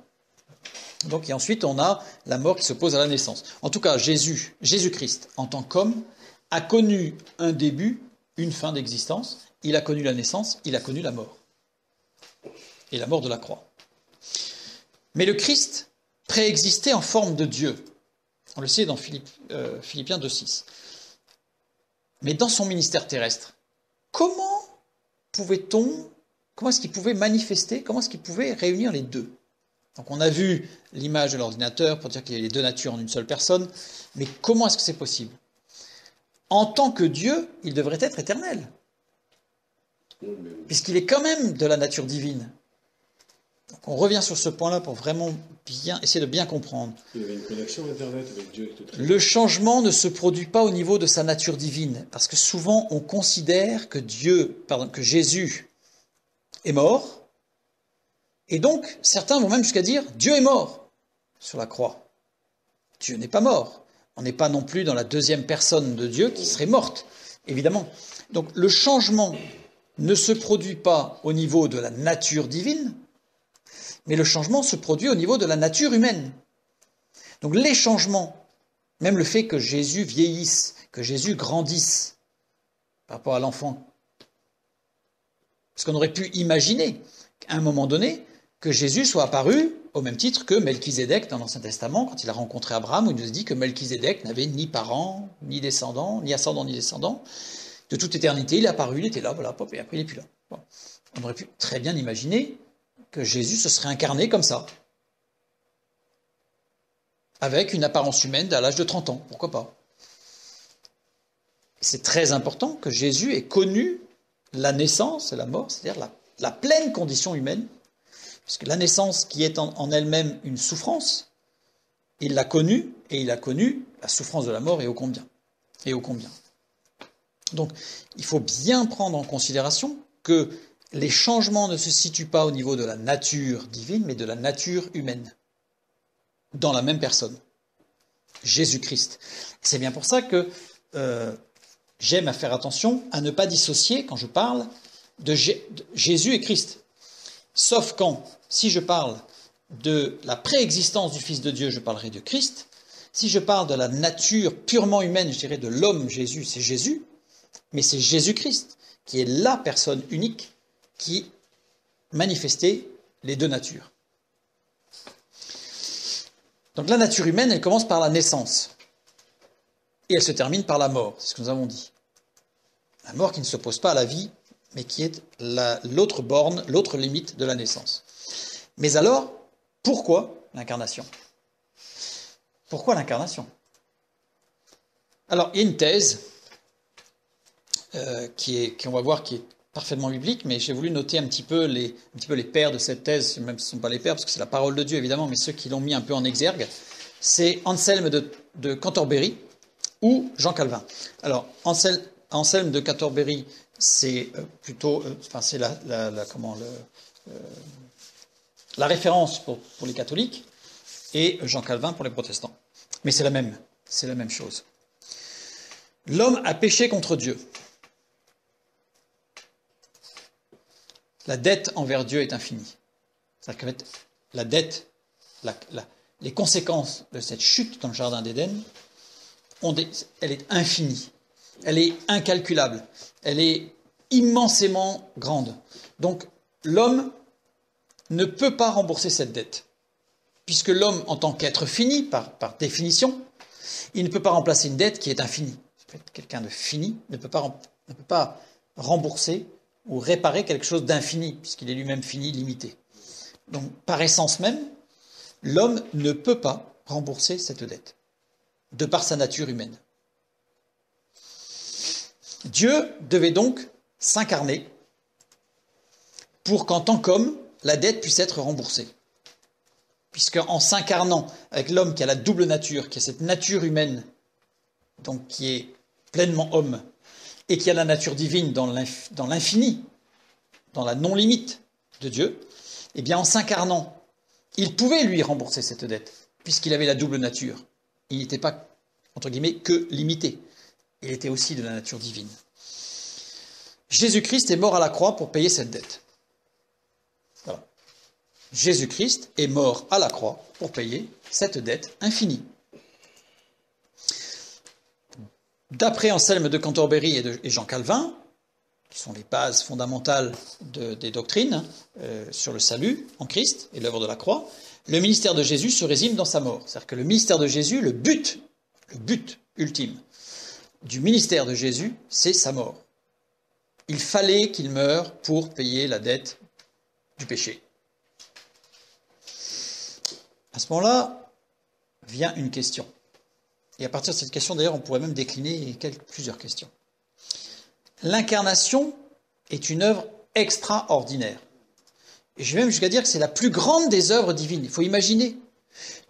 Donc, et ensuite, on a la mort qui s'oppose à la naissance. En tout cas, Jésus-Christ, en tant qu'homme, a connu un début, une fin d'existence. Il a connu la naissance, il a connu la mort. Et la mort de la croix. Mais le Christ préexistait en forme de Dieu. On le sait dans Philippiens 2,6. Mais dans son ministère terrestre, comment est-ce qu'il pouvait manifester, comment est-ce qu'il pouvait réunir les deux? Donc on a vu l'image de l'ordinateur pour dire qu'il y a les deux natures en une seule personne, mais comment est-ce que c'est possible? En tant que Dieu, il devrait être éternel, puisqu'il est quand même de la nature divine. Donc on revient sur ce point-là pour vraiment essayer de bien comprendre. Il y avait une connexion Internet avec Dieu. Le changement ne se produit pas au niveau de sa nature divine, parce que souvent on considère que Jésus est mort, et donc certains vont même jusqu'à dire Dieu est mort sur la croix. Dieu n'est pas mort. On n'est pas non plus dans la deuxième personne de Dieu qui serait morte, évidemment. Donc le changement ne se produit pas au niveau de la nature divine, mais le changement se produit au niveau de la nature humaine. Donc les changements, même le fait que Jésus vieillisse, que Jésus grandisse par rapport à l'enfant, parce qu'on aurait pu imaginer qu'à un moment donné, que Jésus soit apparu au même titre que Melchizedek dans l'Ancien Testament, quand il a rencontré Abraham, où il nous dit que Melchizedek n'avait ni parents, ni descendants, ni ascendants, ni descendants. De toute éternité, il est apparu, il était là, voilà, et après il n'est plus là. Bon. On aurait pu très bien imaginer que Jésus se serait incarné comme ça, avec une apparence humaine à l'âge de 30 ans, pourquoi pas. C'est très important que Jésus ait connu la naissance et la mort, c'est-à-dire la pleine condition humaine, puisque la naissance qui est en elle-même une souffrance, il l'a connue, et il a connu la souffrance de la mort et ô combien. Et ô combien. Donc, il faut bien prendre en considération que les changements ne se situent pas au niveau de la nature divine, mais de la nature humaine, dans la même personne, Jésus-Christ. C'est bien pour ça que j'aime à faire attention à ne pas dissocier, quand je parle, de Jésus et Christ. Sauf quand, si je parle de la préexistence du Fils de Dieu, je parlerai de Christ. Si je parle de la nature purement humaine, je dirais de l'homme Jésus, c'est Jésus, mais c'est Jésus-Christ qui est la personne unique qui manifestait les deux natures. Donc la nature humaine, elle commence par la naissance et elle se termine par la mort, c'est ce que nous avons dit. La mort qui ne s'oppose pas à la vie, mais qui est l'autre borne, l'autre limite de la naissance. Mais alors, pourquoi l'incarnation ? Pourquoi l'incarnation ? Alors, il y a une thèse on va voir, qui est parfaitement biblique, mais j'ai voulu noter un petit peu les pères de cette thèse, même si ce ne sont pas les pères, parce que c'est la parole de Dieu, évidemment, mais ceux qui l'ont mis un peu en exergue. C'est Anselme de Cantorbéry ou Jean Calvin. Alors, Anselme de Cantorbéry, c'est plutôt, c'est la référence pour les catholiques, et Jean Calvin pour les protestants. Mais c'est la même chose. L'homme a péché contre Dieu. La dette envers Dieu est infinie. C'est-à-dire que la dette, les conséquences de cette chute dans le jardin d'Éden, elle est infinie. Elle est incalculable. Elle est immensément grande. Donc, l'homme ne peut pas rembourser cette dette. Puisque l'homme, en tant qu'être fini, par définition, il ne peut pas remplacer une dette qui est infinie. Quelqu'un de fini ne peut pas rembourser ou réparer quelque chose d'infini, puisqu'il est lui-même fini, limité. Donc, par essence même, l'homme ne peut pas rembourser cette dette, de par sa nature humaine. Dieu devait donc s'incarner pour qu'en tant qu'homme, la dette puisse être remboursée. Puisqu'en s'incarnant avec l'homme qui a la double nature, qui a cette nature humaine, donc qui est pleinement homme, et qui a la nature divine dans l'infini, dans la non-limite de Dieu, eh bien en s'incarnant, il pouvait lui rembourser cette dette, puisqu'il avait la double nature. Il n'était pas, entre guillemets, que limité. Il était aussi de la nature divine. Jésus-Christ est mort à la croix pour payer cette dette. Voilà. Jésus-Christ est mort à la croix pour payer cette dette infinie. D'après Anselme de Cantorbéry et Jean Calvin, qui sont les bases fondamentales des doctrines sur le salut en Christ et l'œuvre de la croix, le ministère de Jésus se résume dans sa mort. C'est-à-dire que le ministère de Jésus, le but ultime du ministère de Jésus, c'est sa mort. Il fallait qu'il meure pour payer la dette du péché. À ce moment-là, vient une question. Et à partir de cette question, d'ailleurs, on pourrait même décliner plusieurs questions. L'incarnation est une œuvre extraordinaire. Et je vais même jusqu'à dire que c'est la plus grande des œuvres divines. Il faut imaginer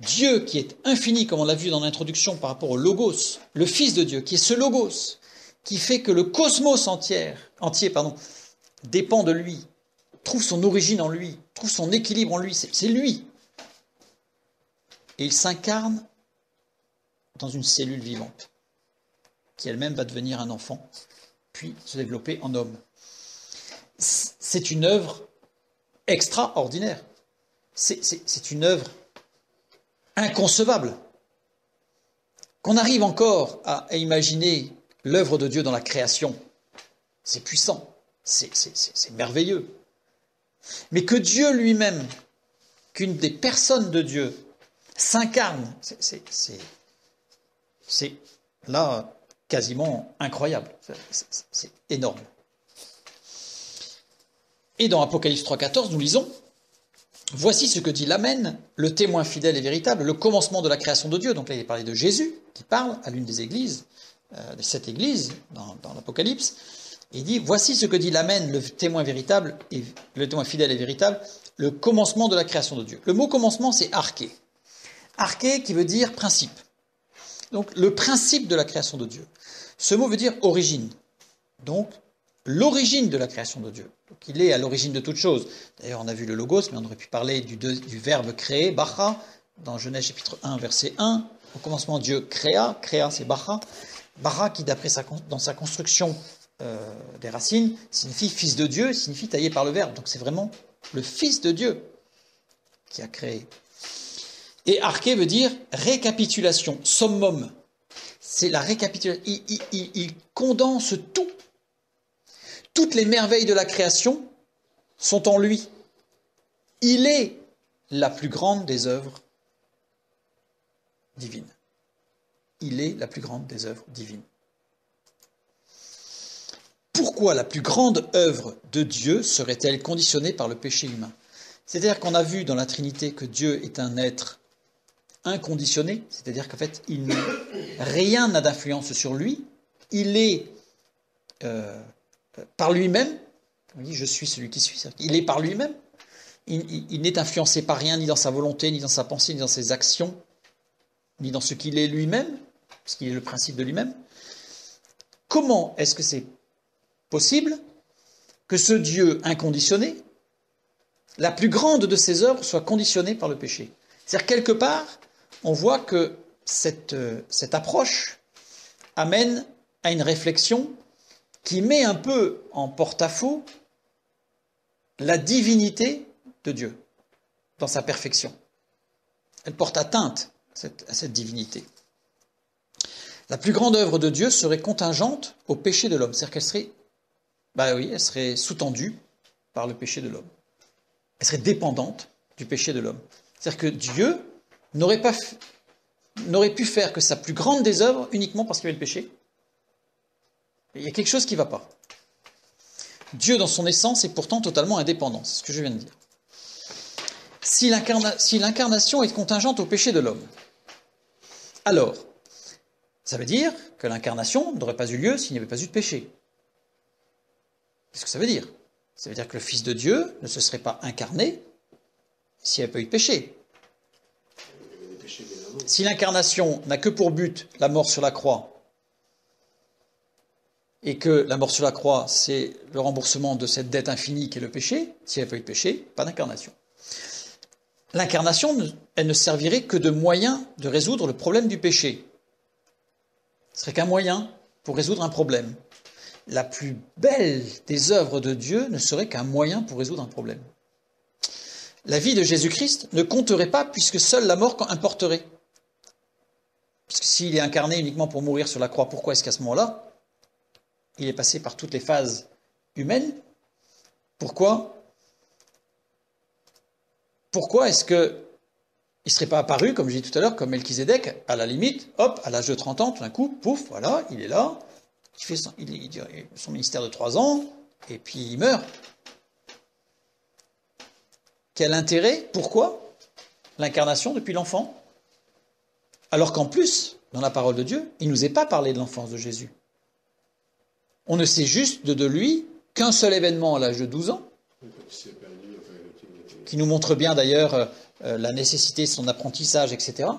Dieu qui est infini, comme on l'a vu dans l'introduction par rapport au Logos, le Fils de Dieu, qui est ce Logos, qui fait que le cosmos entier dépend de lui, trouve son origine en lui, trouve son équilibre en lui, c'est lui. Et il s'incarne dans une cellule vivante, qui elle-même va devenir un enfant, puis se développer en homme. C'est une œuvre extraordinaire. C'est une œuvre inconcevable. Qu'on arrive encore à imaginer l'œuvre de Dieu dans la création, c'est puissant, c'est merveilleux. Mais que Dieu lui-même, qu'une des personnes de Dieu s'incarne, c'est là quasiment incroyable, c'est énorme. Et dans Apocalypse 3,14, nous lisons « Voici ce que dit l'Amen, le témoin fidèle et véritable, le commencement de la création de Dieu. » Donc là, il est parlé de Jésus, qui parle à l'une des églises, des 7 églises dans l'Apocalypse. Il dit « Voici ce que dit l'Amen, le témoin véritable, et le témoin fidèle et véritable, le commencement de la création de Dieu. » Le mot commencement, c'est arché. Arché qui veut dire principe. Donc le principe de la création de Dieu. Ce mot veut dire origine. Donc l'origine de la création de Dieu. Donc il est à l'origine de toute chose. D'ailleurs, on a vu le logos, mais on aurait pu parler du verbe créer, bacha, dans Genèse chapitre 1, verset 1. Au commencement, Dieu créa c'est bacha. Bacha qui, dans sa construction des racines, signifie fils de Dieu, signifie taillé par le verbe. Donc c'est vraiment le Fils de Dieu qui a créé. Et arché veut dire récapitulation, summum. C'est la récapitulation. Il condense tout. Toutes les merveilles de la création sont en lui. Il est la plus grande des œuvres divines. Il est la plus grande des œuvres divines. Pourquoi la plus grande œuvre de Dieu serait-elle conditionnée par le péché humain? C'est-à-dire qu'on a vu dans la Trinité que Dieu est un être inconditionné, c'est-à-dire qu'en fait, rien n'a d'influence sur lui. Il est par lui-même. On dit, je suis celui qui suis. Il est par lui-même. Il n'est influencé par rien, ni dans sa volonté, ni dans sa pensée, ni dans ses actions, ni dans ce qu'il est lui-même, parce qu'il est le principe de lui-même. Comment est-ce que c'est possible que ce Dieu inconditionné, la plus grande de ses œuvres, soit conditionnée par le péché? C'est-à-dire, quelque part, on voit que cette approche amène à une réflexion qui met un peu en porte-à-faux la divinité de Dieu dans sa perfection. Elle porte atteinte à cette divinité. La plus grande œuvre de Dieu serait contingente au péché de l'homme. C'est-à-dire qu'elle serait sous-tendue par le péché de l'homme. Elle serait dépendante du péché de l'homme. C'est-à-dire que Dieu n'aurait pu faire que sa plus grande des œuvres uniquement parce qu'il y avait le péché. Il y a quelque chose qui ne va pas. Dieu, dans son essence, est pourtant totalement indépendant. C'est ce que je viens de dire. Si l'incarnation est contingente au péché de l'homme, alors, ça veut dire que l'incarnation n'aurait pas eu lieu s'il n'y avait pas eu de péché. Qu'est-ce que ça veut dire? Ça veut dire que le Fils de Dieu ne se serait pas incarné s'il n'y avait pas eu de péché. Si l'incarnation n'a que pour but la mort sur la croix, et que la mort sur la croix, c'est le remboursement de cette dette infinie qu'est le péché, s'il n'y avait pas eu de péché, pas d'incarnation. L'incarnation, elle ne servirait que de moyen de résoudre le problème du péché. Ce serait qu'un moyen pour résoudre un problème. La plus belle des œuvres de Dieu ne serait qu'un moyen pour résoudre un problème. La vie de Jésus-Christ ne compterait pas puisque seule la mort importerait. Parce que s'il est incarné uniquement pour mourir sur la croix, pourquoi est-ce qu'à ce moment-là, il est passé par toutes les phases humaines? Pourquoi est-ce qu'il ne serait pas apparu, comme je dis tout à l'heure, comme Melchizedek, à la limite, hop, à l'âge de 30 ans, tout d'un coup, pouf, voilà, il est là, il fait son ministère de 3 ans, et puis il meurt. Quel intérêt? Pourquoi l'incarnation depuis l'enfant? Alors qu'en plus, dans la parole de Dieu, il ne nous est pas parlé de l'enfance de Jésus. On ne sait juste de lui qu'un seul événement à l'âge de 12 ans, qui nous montre bien d'ailleurs la nécessité de son apprentissage, etc.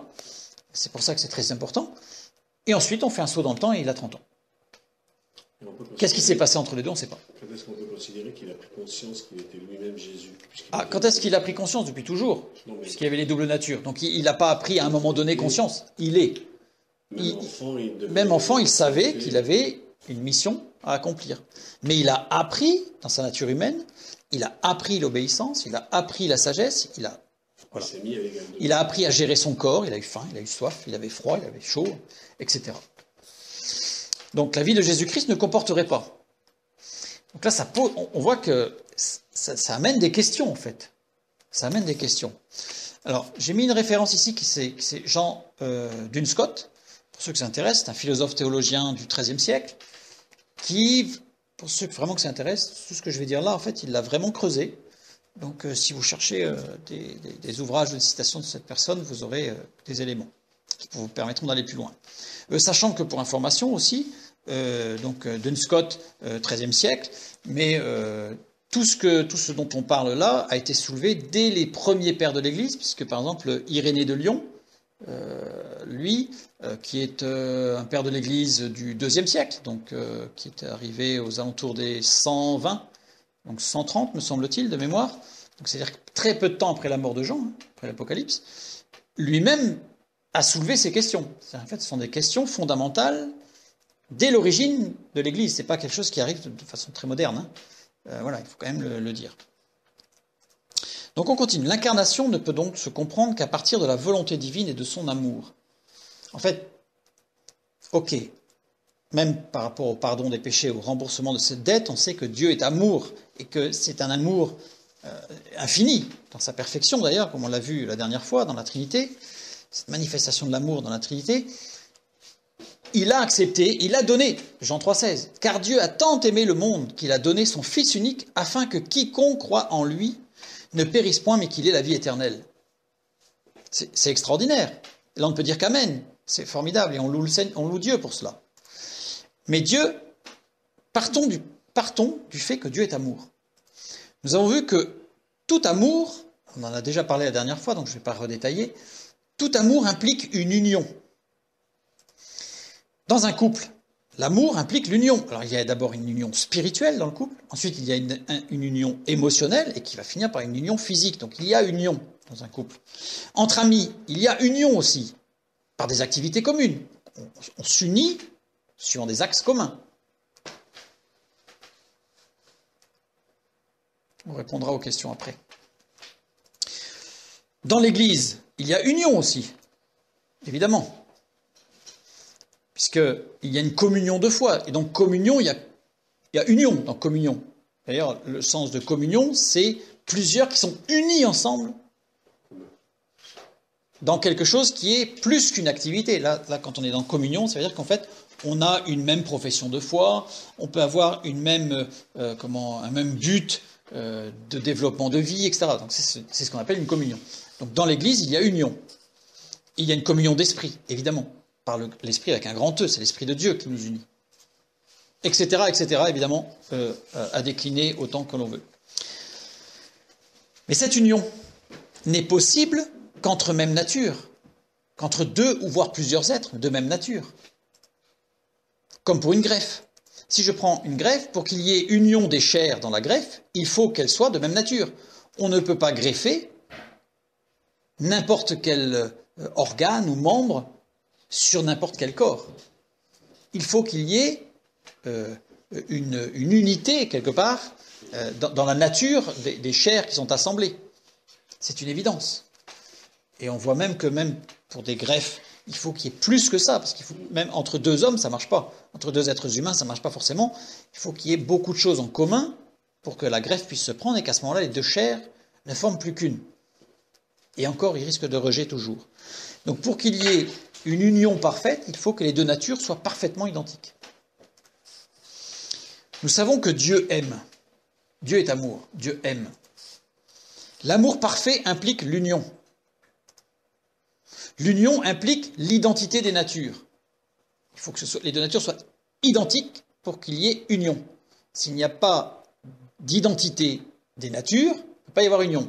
C'est pour ça que c'est très important. Et ensuite, on fait un saut dans le temps et il a 30 ans. Qu'est-ce qui s'est passé entre les deux? On ne sait pas. Quand est-ce qu'on peut considérer qu'il a pris conscience qu'il était lui-même Jésus? Quand est-ce qu'il a pris conscience? Depuis toujours, puisqu'il y avait les doubles natures. Donc il n'a pas appris à un moment donné conscience. Il est. Même enfant, il savait qu'il avait une mission à accomplir. Mais il a appris, dans sa nature humaine, il a appris l'obéissance, il a appris la sagesse, il a appris à gérer son corps, il a eu faim, il a eu soif, il avait froid, il avait chaud, etc. Donc la vie de Jésus-Christ ne comporterait pas. Donc là, on voit que ça amène des questions, en fait. Ça amène des questions. Alors, j'ai mis une référence ici, c'est Jean Dunscott, pour ceux que ça intéresse, c'est un philosophe théologien du XIIIe siècle, qui, pour ceux vraiment que ça intéresse, tout ce que je vais dire là, en fait, il l'a vraiment creusé. Donc, si vous cherchez des ouvrages de citation de cette personne, vous aurez des éléments qui vous permettront d'aller plus loin. Sachant que, pour information aussi, Dunscott, XIIIe siècle, mais tout ce dont on parle là a été soulevé dès les premiers pères de l'Église, puisque par exemple Irénée de Lyon, lui, qui est un père de l'Église du IIe siècle, donc qui est arrivé aux alentours des 120, donc 130 me semble-t-il de mémoire, donc c'est-à-dire très peu de temps après la mort de Jean, après l'Apocalypse, lui-même a soulevé ces questions. En fait, ce sont des questions fondamentales dès l'origine de l'Église. C'est pas quelque chose qui arrive de façon très moderne. Voilà, il faut quand même le dire. Donc on continue. L'incarnation ne peut donc se comprendre qu'à partir de la volonté divine et de son amour. En fait, ok, même par rapport au pardon des péchés, au remboursement de cette dette, on sait que Dieu est amour et que c'est un amour infini, dans sa perfection d'ailleurs, comme on l'a vu la dernière fois dans la Trinité, cette manifestation de l'amour dans la Trinité. Il a accepté, il a donné, Jean 3,16, car Dieu a tant aimé le monde qu'il a donné son Fils unique afin que quiconque croit en lui ne périsse point mais qu'il ait la vie éternelle. C'est extraordinaire. Là on ne peut dire qu'amen, c'est formidable et on loue Dieu pour cela. Mais Dieu, partons du fait que Dieu est amour. Nous avons vu que tout amour, on en a déjà parlé la dernière fois donc je ne vais pas redétailler, tout amour implique une union. Dans un couple, l'amour implique l'union. Alors il y a d'abord une union spirituelle dans le couple, ensuite il y a une union émotionnelle et qui va finir par une union physique. Donc il y a union dans un couple. Entre amis, il y a union aussi, par des activités communes. On s'unit suivant des axes communs. On répondra aux questions après. Dans l'Église, il y a union aussi, évidemment. Puisqu'il y a une communion de foi. Et donc communion, il y a union dans communion. D'ailleurs, le sens de communion, c'est plusieurs qui sont unis ensemble dans quelque chose qui est plus qu'une activité. Là, quand on est dans communion, ça veut dire qu'en fait, on a une même profession de foi, on peut avoir un même but de développement de vie, etc. Donc c'est ce qu'on appelle une communion. Donc dans l'Église, il y a union. Il y a une communion d'esprit, évidemment. Par l'esprit avec un grand E, c'est l'esprit de Dieu qui nous unit. Etc., évidemment, à décliner autant que l'on veut. Mais cette union n'est possible qu'entre même nature, qu'entre deux ou voire plusieurs êtres de même nature. Comme pour une greffe. Si je prends une greffe, pour qu'il y ait union des chairs dans la greffe, il faut qu'elle soit de même nature. On ne peut pas greffer n'importe quel organe ou membre sur n'importe quel corps. Il faut qu'il y ait une unité, quelque part, dans la nature des chairs qui sont assemblées. C'est une évidence. Et on voit même que même pour des greffes, il faut qu'il y ait plus que ça, parce qu'il faut même entre deux hommes, ça ne marche pas. Entre deux êtres humains, ça ne marche pas forcément. Il faut qu'il y ait beaucoup de choses en commun pour que la greffe puisse se prendre et qu'à ce moment-là, les deux chairs ne forment plus qu'une. Et encore, ils risquent de rejet toujours. Donc pour qu'il y ait une union parfaite, il faut que les deux natures soient parfaitement identiques. Nous savons que Dieu aime. Dieu est amour. Dieu aime. L'amour parfait implique l'union. L'union implique l'identité des natures. Il faut que les deux natures soient identiques pour qu'il y ait union. S'il n'y a pas d'identité des natures, il ne peut pas y avoir union.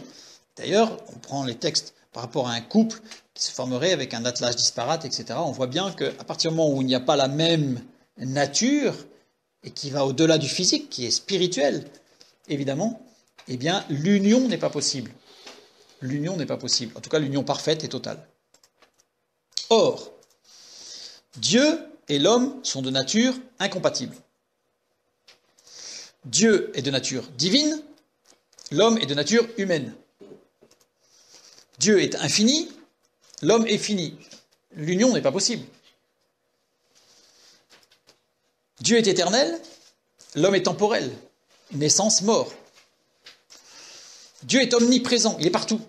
D'ailleurs, on prend les textes par rapport à un couple qui se formerait avec un attelage disparate, etc. On voit bien qu'à partir du moment où il n'y a pas la même nature, et qui va au-delà du physique, qui est spirituel, évidemment, eh bien, l'union n'est pas possible. L'union n'est pas possible. En tout cas, l'union parfaite et totale. Or, Dieu et l'homme sont de nature incompatibles. Dieu est de nature divine, l'homme est de nature humaine. Dieu est infini, l'homme est fini. L'union n'est pas possible. Dieu est éternel, l'homme est temporel. Naissance, mort. Dieu est omniprésent, il est partout.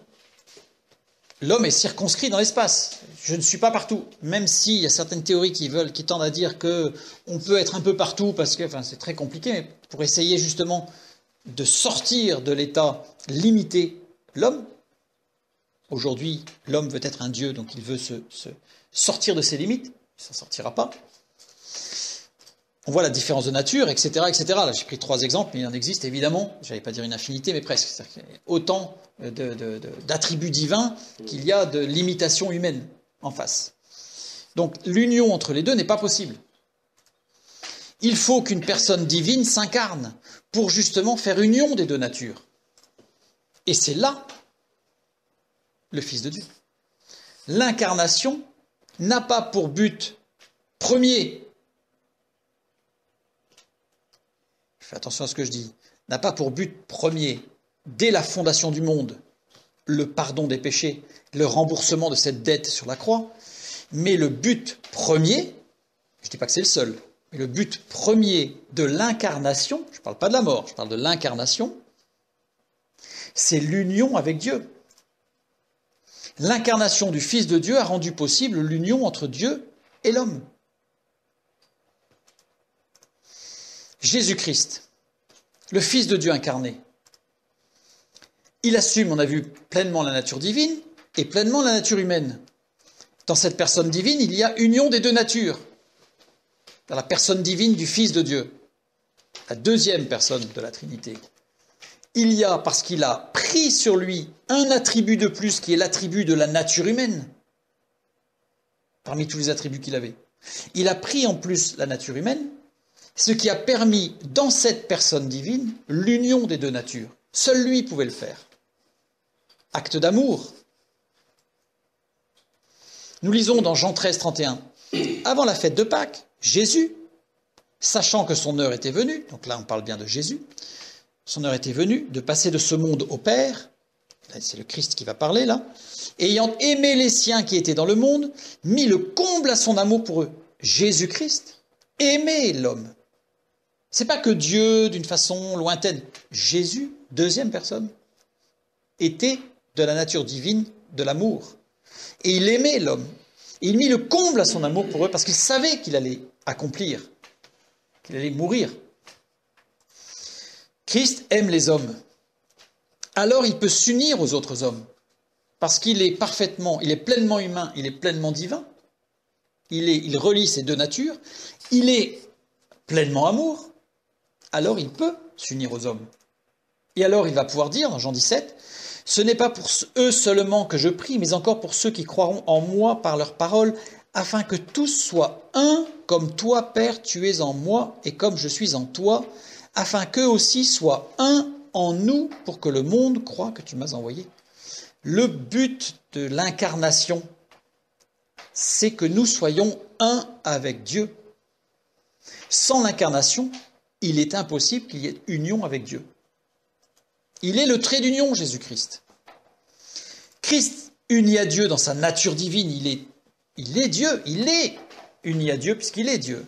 L'homme est circonscrit dans l'espace. Je ne suis pas partout. Même s'il y a certaines théories qui tendent à dire qu'on peut être un peu partout, parce que c'est très compliqué, mais pour essayer justement de sortir de l'état limité l'homme. Aujourd'hui, l'homme veut être un Dieu, donc il veut se sortir de ses limites. Il ne s'en sortira pas. On voit la différence de nature, etc., etc. Là, j'ai pris 3 exemples, mais il en existe évidemment, je n'allais pas dire une infinité, mais presque. C'est-à-dire qu'il y a autant d'attributs divins qu'il y a de limitations humaines en face. Donc l'union entre les deux n'est pas possible. Il faut qu'une personne divine s'incarne pour justement faire union des deux natures. Et c'est là le Fils de Dieu. L'incarnation n'a pas pour but premier, fais attention à ce que je dis, n'a pas pour but premier, dès la fondation du monde, le pardon des péchés, le remboursement de cette dette sur la croix. Mais le but premier, je ne dis pas que c'est le seul, mais le but premier de l'incarnation, je ne parle pas de la mort, je parle de l'incarnation, c'est l'union avec Dieu. L'incarnation du Fils de Dieu a rendu possible l'union entre Dieu et l'homme. Jésus-Christ, le Fils de Dieu incarné, il assume, on a vu, pleinement la nature divine et pleinement la nature humaine. Dans cette personne divine, il y a union des deux natures. Dans la personne divine du Fils de Dieu, la deuxième personne de la Trinité. Il y a, parce qu'il a pris sur lui un attribut de plus qui est l'attribut de la nature humaine, parmi tous les attributs qu'il avait. Il a pris en plus la nature humaine, ce qui a permis, dans cette personne divine, l'union des deux natures. Seul lui pouvait le faire. Acte d'amour. Nous lisons dans Jean 13, 31. Avant la fête de Pâques, Jésus, sachant que son heure était venue, donc là on parle bien de Jésus, son heure était venue de passer de ce monde au Père, c'est le Christ qui va parler là, ayant aimé les siens qui étaient dans le monde, mis le comble à son amour pour eux. Jésus-Christ aimait l'homme. C'est pas que Dieu, d'une façon lointaine, Jésus, deuxième personne, était de la nature divine de l'amour. Et il aimait l'homme. Et il mit le comble à son amour pour eux parce qu'il savait qu'il allait accomplir, qu'il allait mourir. Christ aime les hommes. Alors il peut s'unir aux autres hommes parce qu'il est parfaitement, il est pleinement humain, il est pleinement divin. Il relie ces deux natures. Il est pleinement amour. Alors il peut s'unir aux hommes. Et alors il va pouvoir dire dans Jean 17, « Ce n'est pas pour eux seulement que je prie, mais encore pour ceux qui croiront en moi par leur parole, afin que tous soient un, comme toi, Père, tu es en moi, et comme je suis en toi, afin qu'eux aussi soient un en nous, pour que le monde croie que tu m'as envoyé. » Le but de l'incarnation, c'est que nous soyons un avec Dieu. Sans l'incarnation, il est impossible qu'il y ait union avec Dieu. Il est le trait d'union, Jésus-Christ. Christ, uni à Dieu dans sa nature divine, il est Dieu, il est uni à Dieu puisqu'il est Dieu.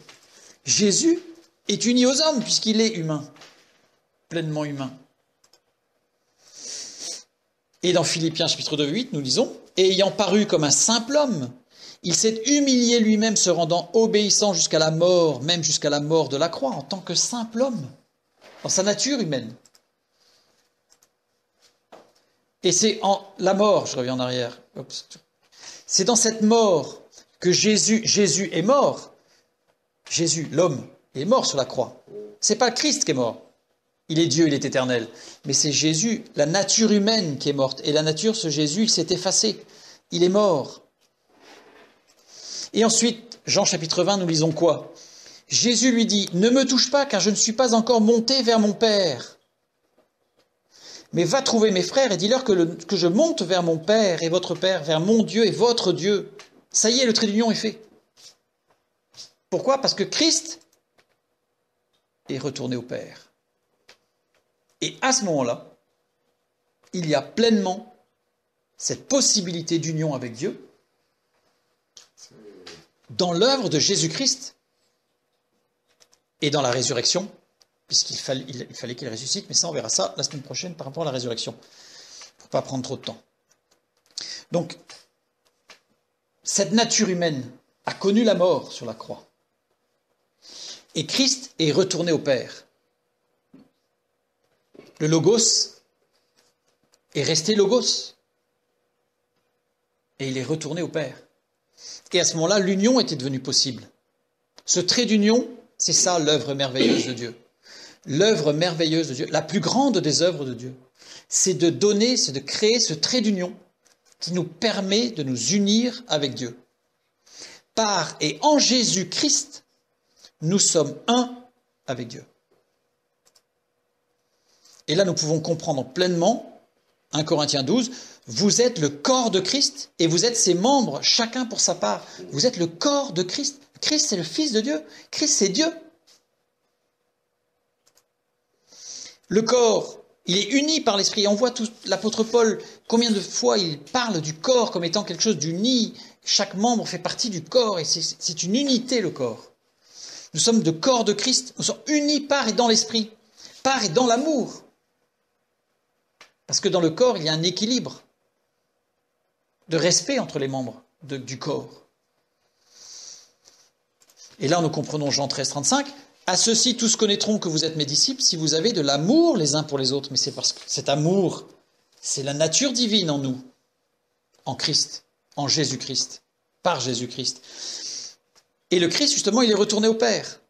Jésus est uni aux hommes puisqu'il est humain, pleinement humain. Et dans Philippiens chapitre 2, 8, nous lisons, « Et ayant paru comme un simple homme, il s'est humilié lui-même, se rendant obéissant jusqu'à la mort, même jusqu'à la mort de la croix, en tant que simple homme, dans sa nature humaine. » Et c'est en la mort, je reviens en arrière, c'est dans cette mort que Jésus est mort. Jésus, l'homme, est mort sur la croix. C'est pas le Christ qui est mort. Il est Dieu, il est éternel. Mais c'est Jésus, la nature humaine qui est morte. Et la nature, ce Jésus, il s'est effacé. Il est mort. Et ensuite, Jean chapitre 20, nous lisons quoi? Jésus lui dit, « Ne me touche pas, car je ne suis pas encore monté vers mon Père. Mais va trouver mes frères et dis-leur que je monte vers mon Père et votre Père, vers mon Dieu et votre Dieu. » Ça y est, le trait d'union est fait. Pourquoi? Parce que Christ est retourné au Père. Et à ce moment-là, il y a pleinement cette possibilité d'union avec Dieu dans l'œuvre de Jésus-Christ et dans la résurrection, puisqu'il fallait qu'il ressuscite, mais ça, on verra ça la semaine prochaine par rapport à la résurrection, pour ne pas prendre trop de temps. Donc, cette nature humaine a connu la mort sur la croix. Et Christ est retourné au Père. Le Logos est resté Logos. Et il est retourné au Père. Et à ce moment-là, l'union était devenue possible. Ce trait d'union, c'est ça l'œuvre merveilleuse de Dieu. L'œuvre merveilleuse de Dieu, la plus grande des œuvres de Dieu, c'est de donner, c'est de créer ce trait d'union qui nous permet de nous unir avec Dieu. Par et en Jésus-Christ, nous sommes un avec Dieu. Et là, nous pouvons comprendre pleinement, 1 Corinthiens 12, vous êtes le corps de Christ et vous êtes ses membres, chacun pour sa part. Vous êtes le corps de Christ. Christ, c'est le Fils de Dieu. Christ, c'est Dieu. Le corps Il est uni par l'Esprit. On voit l'apôtre Paul, combien de fois il parle du corps comme étant quelque chose d'uni. Chaque membre fait partie du corps et c'est une unité, le corps. Nous sommes le corps de Christ. Nous sommes unis par et dans l'Esprit, par et dans l'amour. Parce que dans le corps, il y a un équilibre de respect entre les membres du corps. Et là, nous comprenons Jean 13, 35. À ceux-ci, tous connaîtront que vous êtes mes disciples si vous avez de l'amour les uns pour les autres. Mais c'est parce que cet amour, c'est la nature divine en nous, en Christ, en Jésus-Christ, par Jésus-Christ. Et le Christ, justement, il est retourné au Père.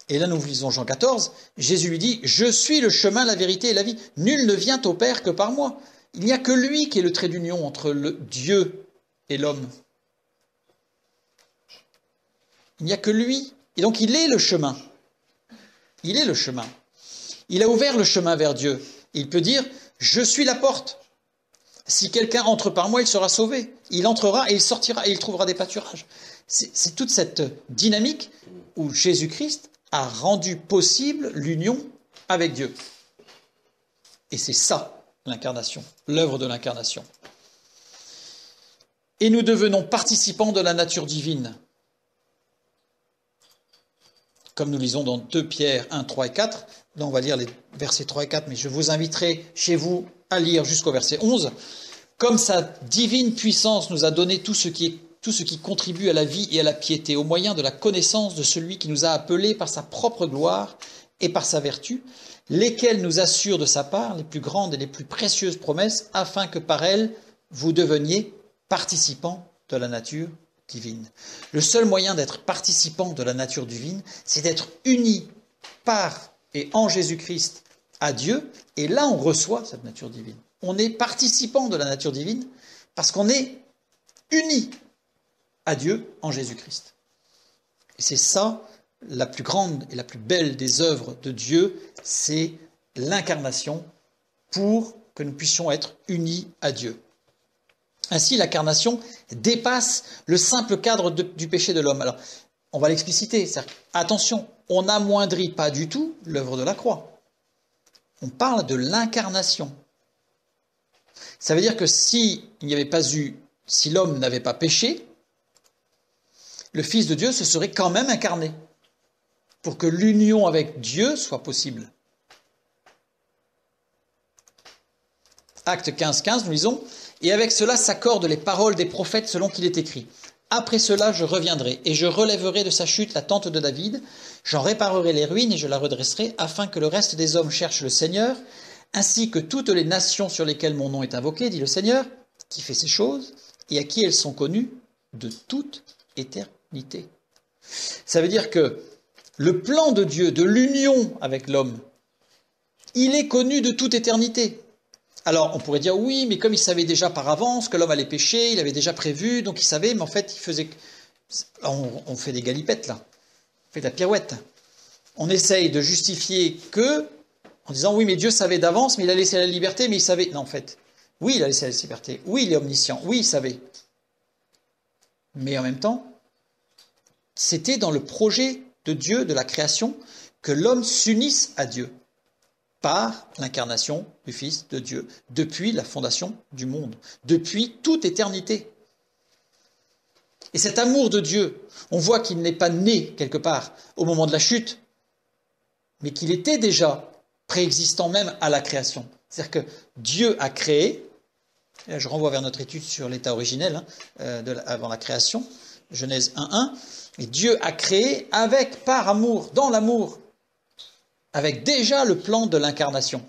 Et là, nous lisons Jean 14. Jésus lui dit, « Je suis le chemin, la vérité et la vie. Nul ne vient au Père que par moi. » Il n'y a que lui qui est le trait d'union entre le Dieu et l'homme. Il n'y a que lui. Et donc, il est le chemin. Il est le chemin. Il a ouvert le chemin vers Dieu. Il peut dire, je suis la porte. Si quelqu'un entre par moi, il sera sauvé. Il entrera et il sortira et il trouvera des pâturages. C'est toute cette dynamique où Jésus-Christ a rendu possible l'union avec Dieu. Et c'est ça, l'incarnation, l'œuvre de l'incarnation. Et nous devenons participants de la nature divine. Comme nous lisons dans 2 Pierre 1, 3 et 4, là on va lire les versets 3 et 4, mais je vous inviterai chez vous à lire jusqu'au verset 11. Comme sa divine puissance nous a donné tout ce qui contribue à la vie et à la piété, au moyen de la connaissance de celui qui nous a appelés par sa propre gloire et par sa vertu, lesquels nous assurent de sa part les plus grandes et les plus précieuses promesses, afin que par elles vous deveniez participants de la nature divine. Le seul moyen d'être participant de la nature divine, c'est d'être unis par et en Jésus-Christ à Dieu, et là on reçoit cette nature divine. On est participant de la nature divine parce qu'on est unis à Dieu en Jésus-Christ. Et c'est ça, la plus grande et la plus belle des œuvres de Dieu, c'est l'incarnation pour que nous puissions être unis à Dieu. Ainsi, l'incarnation dépasse le simple cadre du péché de l'homme. Alors, on va l'expliciter. Attention, on n'amoindrit pas du tout l'œuvre de la croix. On parle de l'incarnation. Ça veut dire que si l'homme n'avait pas péché, le Fils de Dieu se serait quand même incarné pour que l'union avec Dieu soit possible. Acte 15, 15, nous lisons « Et avec cela s'accordent les paroles des prophètes selon qu'il est écrit. Après cela, je reviendrai, et je relèverai de sa chute la tente de David, j'en réparerai les ruines et je la redresserai, afin que le reste des hommes cherche le Seigneur, ainsi que toutes les nations sur lesquelles mon nom est invoqué, dit le Seigneur, qui fait ces choses, et à qui elles sont connues de toute éternité. » Ça veut dire que le plan de Dieu, de l'union avec l'homme, il est connu de toute éternité. Alors, on pourrait dire, oui, mais comme il savait déjà par avance que l'homme allait pécher, il avait déjà prévu, donc il savait, mais en fait, il faisait... On fait des galipettes, là. On fait de la pirouette. On essaye de justifier que, en disant, oui, mais Dieu savait d'avance, mais il a laissé la liberté, mais il savait... Non, en fait, oui, il a laissé la liberté. Oui, il est omniscient. Oui, il savait. Mais en même temps, c'était dans le projet de Dieu, de la création, que l'homme s'unisse à Dieu par l'incarnation du Fils de Dieu, depuis la fondation du monde, depuis toute éternité. Et cet amour de Dieu, on voit qu'il n'est pas né quelque part au moment de la chute, mais qu'il était déjà préexistant même à la création. C'est-à-dire que Dieu a créé, et là je renvoie vers notre étude sur l'état originel, avant la création, Genèse 1.1, et Dieu a créé par amour, dans l'amour, avec déjà le plan de l'incarnation.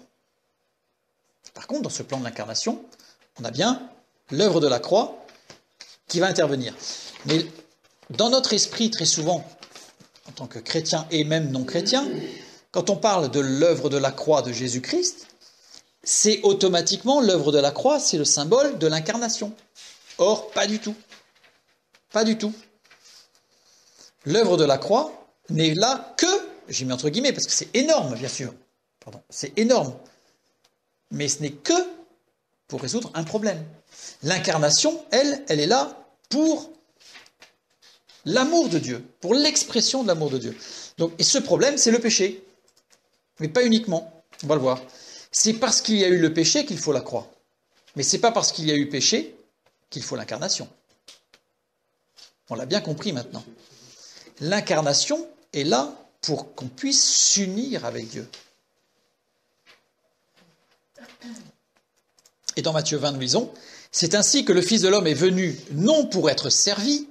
Par contre, dans ce plan de l'incarnation, on a bien l'œuvre de la croix qui va intervenir. Mais dans notre esprit, très souvent, en tant que chrétien et même non chrétien, quand on parle de l'œuvre de la croix de Jésus-Christ, c'est automatiquement l'œuvre de la croix, c'est le symbole de l'incarnation. Or, pas du tout. Pas du tout. L'œuvre de la croix n'est là que, j'ai mis entre guillemets, parce que c'est énorme, bien sûr. Pardon, c'est énorme. Mais ce n'est que pour résoudre un problème. L'incarnation, elle est là pour l'amour de Dieu, pour l'expression de l'amour de Dieu. Donc, et ce problème, c'est le péché. Mais pas uniquement. On va le voir. C'est parce qu'il y a eu le péché qu'il faut la croix. Mais ce n'est pas parce qu'il y a eu péché qu'il faut l'incarnation. On l'a bien compris maintenant. L'incarnation est là pour qu'on puisse s'unir avec Dieu. Et dans Matthieu 20, nous lisons, « C'est ainsi que le Fils de l'homme est venu, non pour être servi,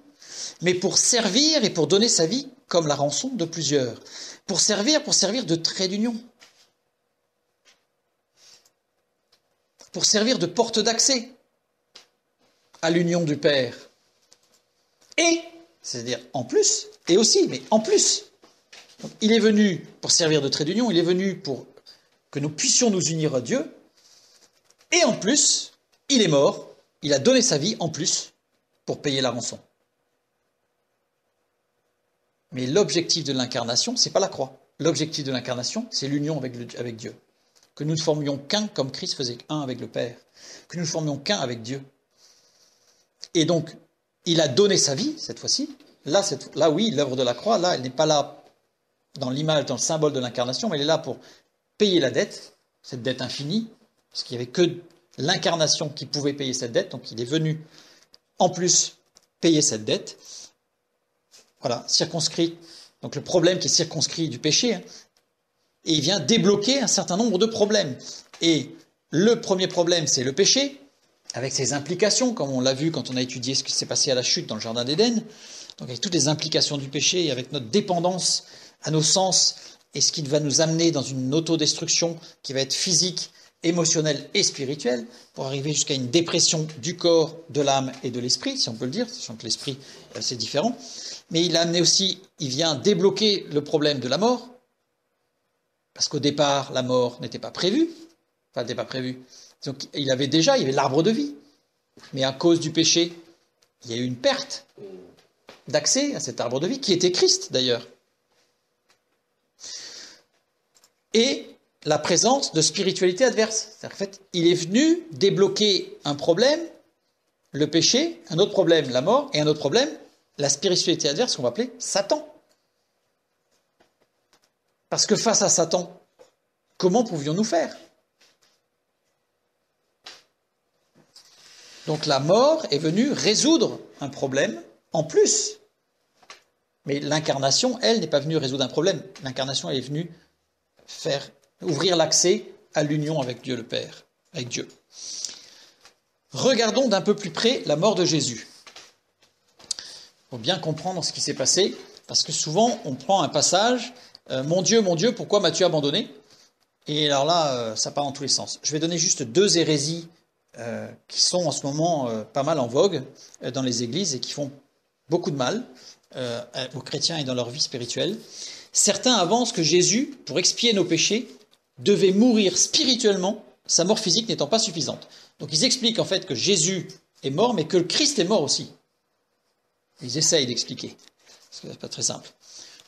mais pour servir et pour donner sa vie comme la rançon de plusieurs. » Pour servir de trait d'union. Pour servir de porte d'accès à l'union du Père. Et, c'est-à-dire en plus, et aussi, mais en plus. Donc, il est venu pour servir de trait d'union, il est venu pour que nous puissions nous unir à Dieu. Et en plus, il est mort, il a donné sa vie en plus pour payer la rançon. Mais l'objectif de l'incarnation, ce n'est pas la croix. L'objectif de l'incarnation, c'est l'union avec Dieu. Que nous ne formions qu'un comme Christ faisait un avec le Père. Que nous ne formions qu'un avec Dieu. Et donc, il a donné sa vie, cette fois-ci. Là, oui, l'œuvre de la croix, là, elle n'est pas là dans l'image, dans le symbole de l'incarnation, mais elle est là pour payer la dette, cette dette infinie, parce qu'il n'y avait que l'incarnation qui pouvait payer cette dette. Donc, il est venu, en plus, payer cette dette. Voilà, circonscrit. Donc le problème qui est circonscrit du péché, et il vient débloquer un certain nombre de problèmes. Et le premier problème, c'est le péché, avec ses implications, comme on l'a vu quand on a étudié ce qui s'est passé à la chute dans le Jardin d'Éden. Donc avec toutes les implications du péché, et avec notre dépendance à nos sens, et ce qui va nous amener dans une autodestruction qui va être physique, émotionnelle et spirituelle, pour arriver jusqu'à une dépression du corps, de l'âme et de l'esprit, si on peut le dire, sachant que l'esprit, c'est différent. Mais il a amené aussi, il vient débloquer le problème de la mort, parce qu'au départ, la mort n'était pas prévue. Enfin, elle n'était pas prévue. Donc, il y avait l'arbre de vie. Mais à cause du péché, il y a eu une perte d'accès à cet arbre de vie, qui était Christ d'ailleurs. Et la présence de spiritualité adverse. C'est-à-dire qu'en fait, il est venu débloquer un problème, le péché, un autre problème, la mort, et un autre problème, la spiritualité adverse qu'on va appeler Satan. Parce que face à Satan, comment pouvions-nous faire? Donc la mort est venue résoudre un problème en plus. Mais l'incarnation, elle, n'est pas venue résoudre un problème. L'incarnation, elle est venue ouvrir l'accès à l'union avec Dieu le Père, avec Dieu. Regardons d'un peu plus près la mort de Jésus. Il faut bien comprendre ce qui s'est passé, parce que souvent on prend un passage, mon Dieu, pourquoi m'as-tu abandonné? Et alors là, ça part dans tous les sens. Je vais donner juste 2 hérésies qui sont en ce moment pas mal en vogue dans les églises et qui font beaucoup de mal aux chrétiens et dans leur vie spirituelle. Certains avancent que Jésus, pour expier nos péchés, devait mourir spirituellement, sa mort physique n'étant pas suffisante. Donc ils expliquent en fait que Jésus est mort, mais que le Christ est mort aussi. Ils essayent d'expliquer, parce que c'est pas très simple.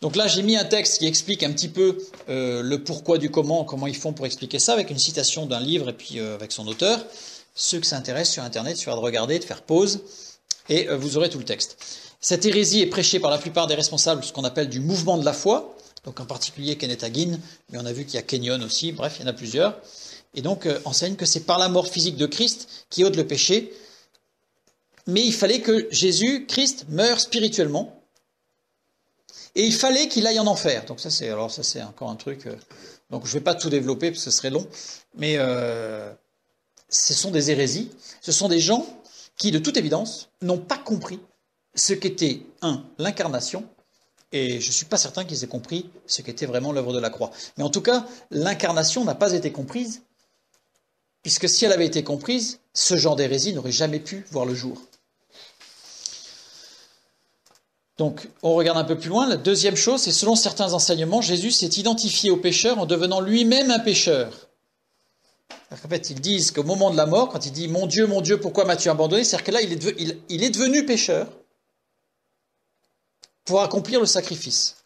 Donc là, j'ai mis un texte qui explique un petit peu le pourquoi du comment ils font pour expliquer ça, avec une citation d'un livre et puis avec son auteur. Ceux qui s'intéressent sur Internet, il suffira de regarder, de faire pause, et vous aurez tout le texte. Cette hérésie est prêchée par la plupart des responsables de ce qu'on appelle du mouvement de la foi, donc en particulier Kenneth Hagin, mais on a vu qu'il y a Kenyon aussi, bref, il y en a plusieurs, et donc enseigne que c'est par la mort physique de Christ qui ôte le péché, mais il fallait que Jésus, Christ, meure spirituellement, et il fallait qu'il aille en enfer. Donc ça c'est encore un truc, donc je ne vais pas tout développer parce que ce serait long, mais ce sont des hérésies, ce sont des gens qui, de toute évidence, n'ont pas compris ce qu'était, l'incarnation, et je ne suis pas certain qu'ils aient compris ce qu'était vraiment l'œuvre de la croix. Mais en tout cas, l'incarnation n'a pas été comprise, puisque si elle avait été comprise, ce genre d'hérésie n'aurait jamais pu voir le jour. Donc, on regarde un peu plus loin. La deuxième chose, c'est selon certains enseignements, Jésus s'est identifié au pécheur en devenant lui-même un pécheur. En fait, ils disent qu'au moment de la mort, quand il dit « Mon Dieu, pourquoi m'as-tu abandonné ?» c'est-à-dire que là, il est devenu pécheur pour accomplir le sacrifice.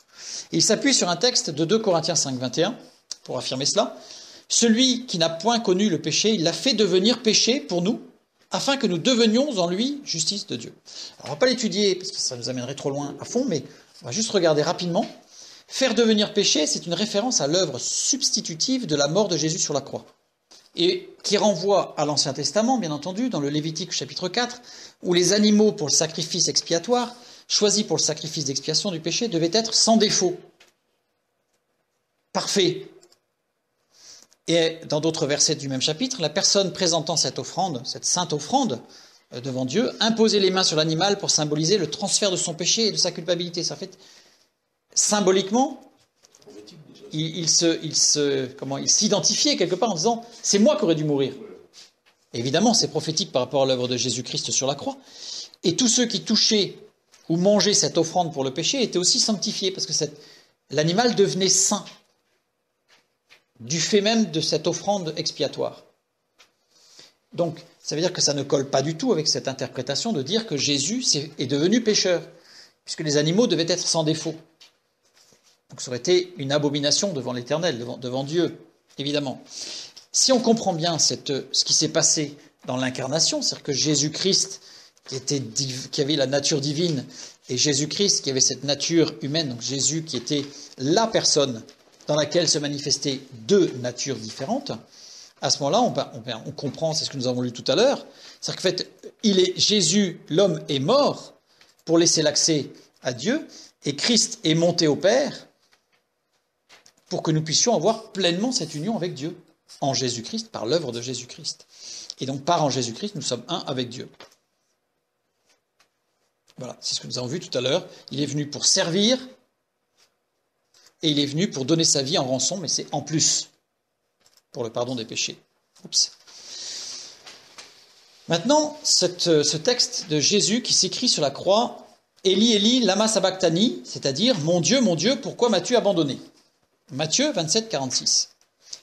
Et il s'appuie sur un texte de 2 Corinthiens 5, 21 pour affirmer cela. « Celui qui n'a point connu le péché, il l'a fait devenir péché pour nous, afin que nous devenions en lui justice de Dieu. » Alors, on ne va pas l'étudier, parce que ça nous amènerait trop loin à fond, mais on va juste regarder rapidement. Faire devenir péché, c'est une référence à l'œuvre substitutive de la mort de Jésus sur la croix. et qui renvoie à l'Ancien Testament, bien entendu, dans le Lévitique chapitre 4, où les animaux pour le sacrifice expiatoire, choisis pour le sacrifice d'expiation du péché, devaient être sans défaut, parfaits. Et dans d'autres versets du même chapitre, la personne présentant cette offrande, cette sainte offrande devant Dieu, imposait les mains sur l'animal pour symboliser le transfert de son péché et de sa culpabilité. Ça fait symboliquement, il s'identifiait quelque part en disant « c'est moi qui aurais dû mourir ». Évidemment, c'est prophétique par rapport à l'œuvre de Jésus-Christ sur la croix. Et tous ceux qui touchaient ou mangeaient cette offrande pour le péché étaient aussi sanctifiés, parce que l'animal devenait saint du fait même de cette offrande expiatoire. Donc, ça veut dire que ça ne colle pas du tout avec cette interprétation de dire que Jésus est devenu pécheur, puisque les animaux devaient être sans défaut. Donc ça aurait été une abomination devant l'Éternel, devant Dieu, évidemment. Si on comprend bien ce qui s'est passé dans l'incarnation, c'est-à-dire que Jésus-Christ, qui avait la nature divine, et Jésus-Christ qui avait cette nature humaine, donc Jésus qui était la personne dans laquelle se manifestaient deux natures différentes, à ce moment-là, on comprend, c'est ce que nous avons lu tout à l'heure, c'est-à-dire qu'en fait, Jésus, l'homme, est mort pour laisser l'accès à Dieu, et Christ est monté au Père pour que nous puissions avoir pleinement cette union avec Dieu, en Jésus-Christ, par l'œuvre de Jésus-Christ. Et donc, par en Jésus-Christ, nous sommes un avec Dieu. Voilà, c'est ce que nous avons vu tout à l'heure. Il est venu pour servir, et il est venu pour donner sa vie en rançon, mais c'est en plus, pour le pardon des péchés. Oups. Maintenant, ce texte de Jésus qui s'écrit sur la croix, « Eli, Eli, lama sabachthani », c'est-à-dire « Mon Dieu, pourquoi m'as-tu abandonné ?» Matthieu 27, 46.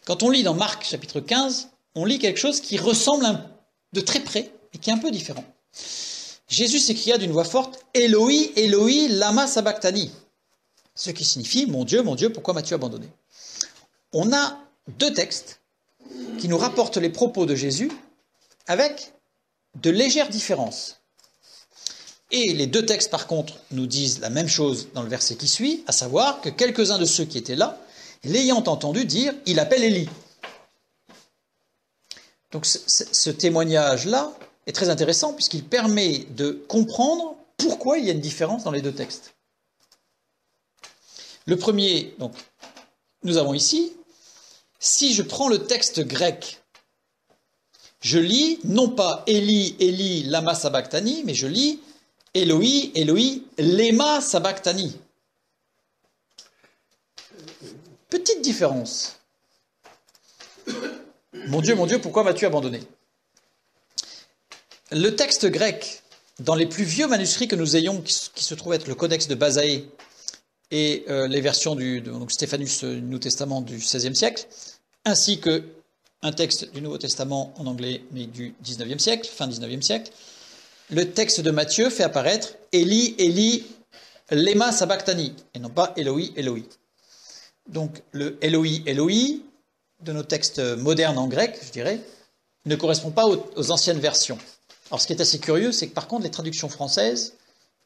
Quand on lit dans Marc chapitre 15, on lit quelque chose qui ressemble de très près, et qui est un peu différent. Jésus s'écria d'une voix forte, « Eloi, Eloi, lama sabachthani », ce qui signifie « Mon Dieu, pourquoi m'as-tu abandonné ?» On a deux textes qui nous rapportent les propos de Jésus avec de légères différences. Et les deux textes, par contre, nous disent la même chose dans le verset qui suit, à savoir que quelques-uns de ceux qui étaient là, l'ayant entendu dire, il appelle Élie. Donc ce témoignage-là est très intéressant puisqu'il permet de comprendre pourquoi il y a une différence dans les deux textes. Le premier, donc, nous avons ici, si je prends le texte grec, je lis non pas Eli, Eli, lama sabachthani, mais je lis Eloi, Eloi, lema sabachthani. Petite différence. Mon Dieu, pourquoi m'as-tu abandonné ? Le texte grec, dans les plus vieux manuscrits que nous ayons, qui se trouvent être le Codex de Basae et les versions donc Stéphanus du Nouveau Testament du XVIe siècle, ainsi qu'un texte du Nouveau Testament en anglais, mais du XIXe siècle, fin XIXe siècle, le texte de Matthieu fait apparaître Eli, Eli, lema sabachthani, et non pas Eloi, Eloi. Donc le Eloi, Eloi, de nos textes modernes en grec, je dirais, ne correspond pas aux anciennes versions. Alors ce qui est assez curieux, c'est que par contre les traductions françaises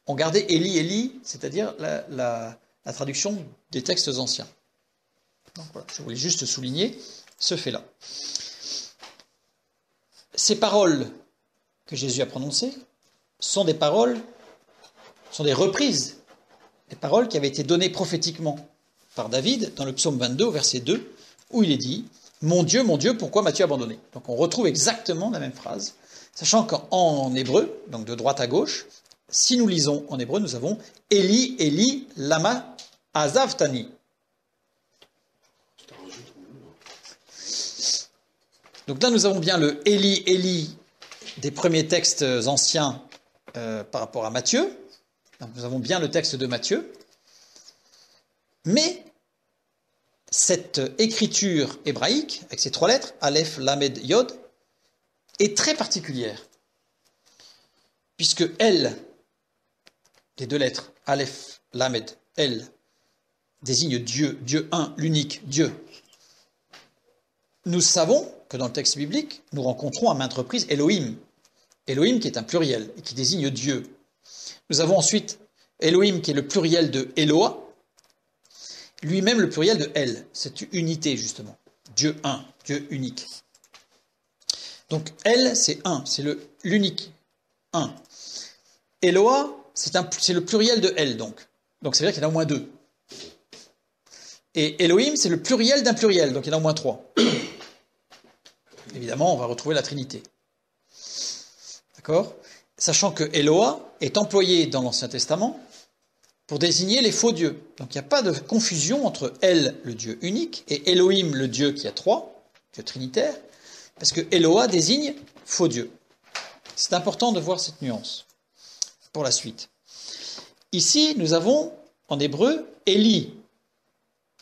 ont gardé Eli, Eli, c'est-à-dire la traduction des textes anciens. Donc voilà, je voulais juste souligner ce fait-là. Ces paroles que Jésus a prononcées sont des reprises, des paroles qui avaient été données prophétiquement par David dans le psaume 22 au verset 2, où il est dit « Mon Dieu, pourquoi m'as-tu abandonné ?» Donc on retrouve exactement la même phrase, sachant qu'en hébreu, donc de droite à gauche, si nous lisons en hébreu, nous avons « Eli, Eli, lama azavtani ». Donc là, nous avons bien le « Eli, Eli » des premiers textes anciens par rapport à Matthieu. Donc nous avons bien le texte de Matthieu. Mais cette écriture hébraïque, avec ces trois lettres, Aleph, Lamed, Yod, est très particulière. Puisque elle, les deux lettres, Aleph, Lamed, elle, désigne Dieu, Dieu un, l'unique Dieu. Nous savons que dans le texte biblique, nous rencontrons à maintes reprises Elohim. Elohim qui est un pluriel et qui désigne Dieu. Nous avons ensuite Elohim qui est le pluriel de Eloah, lui-même le pluriel de El, cette unité justement. Dieu un, Dieu unique. Donc El, c'est un, c'est l'unique, un. Eloa, c'est le pluriel de El, donc. Donc ça veut dire qu'il y en a au moins deux. Et Elohim, c'est le pluriel d'un pluriel, donc il y en a au moins trois. Évidemment, on va retrouver la Trinité. D'accord ? Sachant que Eloa est employé dans l'Ancien Testament pour désigner les faux dieux. Donc il n'y a pas de confusion entre El, le Dieu unique, et Elohim, le Dieu qui a trois, Dieu trinitaire, parce que Eloa désigne faux dieux. C'est important de voir cette nuance pour la suite. Ici, nous avons en hébreu Eli.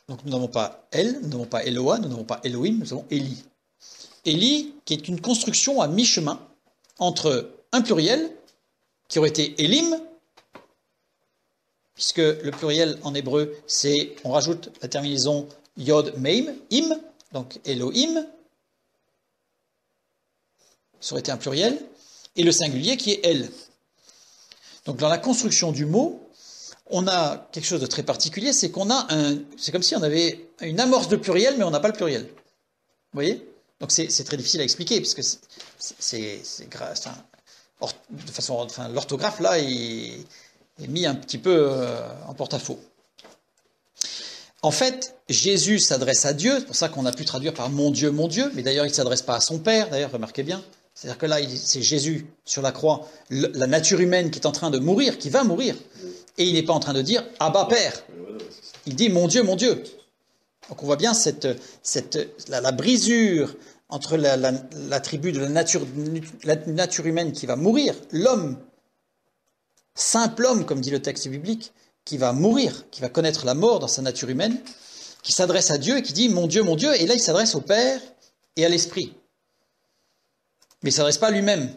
Donc nous n'avons pas El, nous n'avons pas Eloa, nous n'avons pas Elohim, nous avons Eli. Eli, qui est une construction à mi-chemin entre un pluriel, qui aurait été Elim, puisque le pluriel en hébreu, c'est, on rajoute la terminaison Yod, Meim, Im, donc Elohim, ça aurait été un pluriel, et le singulier qui est El. Donc dans la construction du mot, on a quelque chose de très particulier, c'est qu'on a c'est comme si on avait une amorce de pluriel, mais on n'a pas le pluriel. Vous voyez ? Donc c'est très difficile à expliquer, puisque de façon, enfin, l'orthographe là est mis un petit peu en porte-à-faux. En fait, Jésus s'adresse à Dieu, c'est pour ça qu'on a pu traduire par mon Dieu, mais d'ailleurs il ne s'adresse pas à son Père, d'ailleurs remarquez bien. C'est-à-dire que là, c'est Jésus sur la croix, la nature humaine qui est en train de mourir, qui va mourir. Et il n'est pas en train de dire « Abba Père ». Il dit « Mon Dieu, mon Dieu ». Donc on voit bien la brisure entre l'attribut de la nature humaine qui va mourir, l'homme, simple homme, comme dit le texte biblique, qui va mourir, qui va connaître la mort dans sa nature humaine, qui s'adresse à Dieu et qui dit « Mon Dieu, mon Dieu ». Et là, il s'adresse au Père et à l'Esprit. Mais il ne s'adresse pas à lui-même.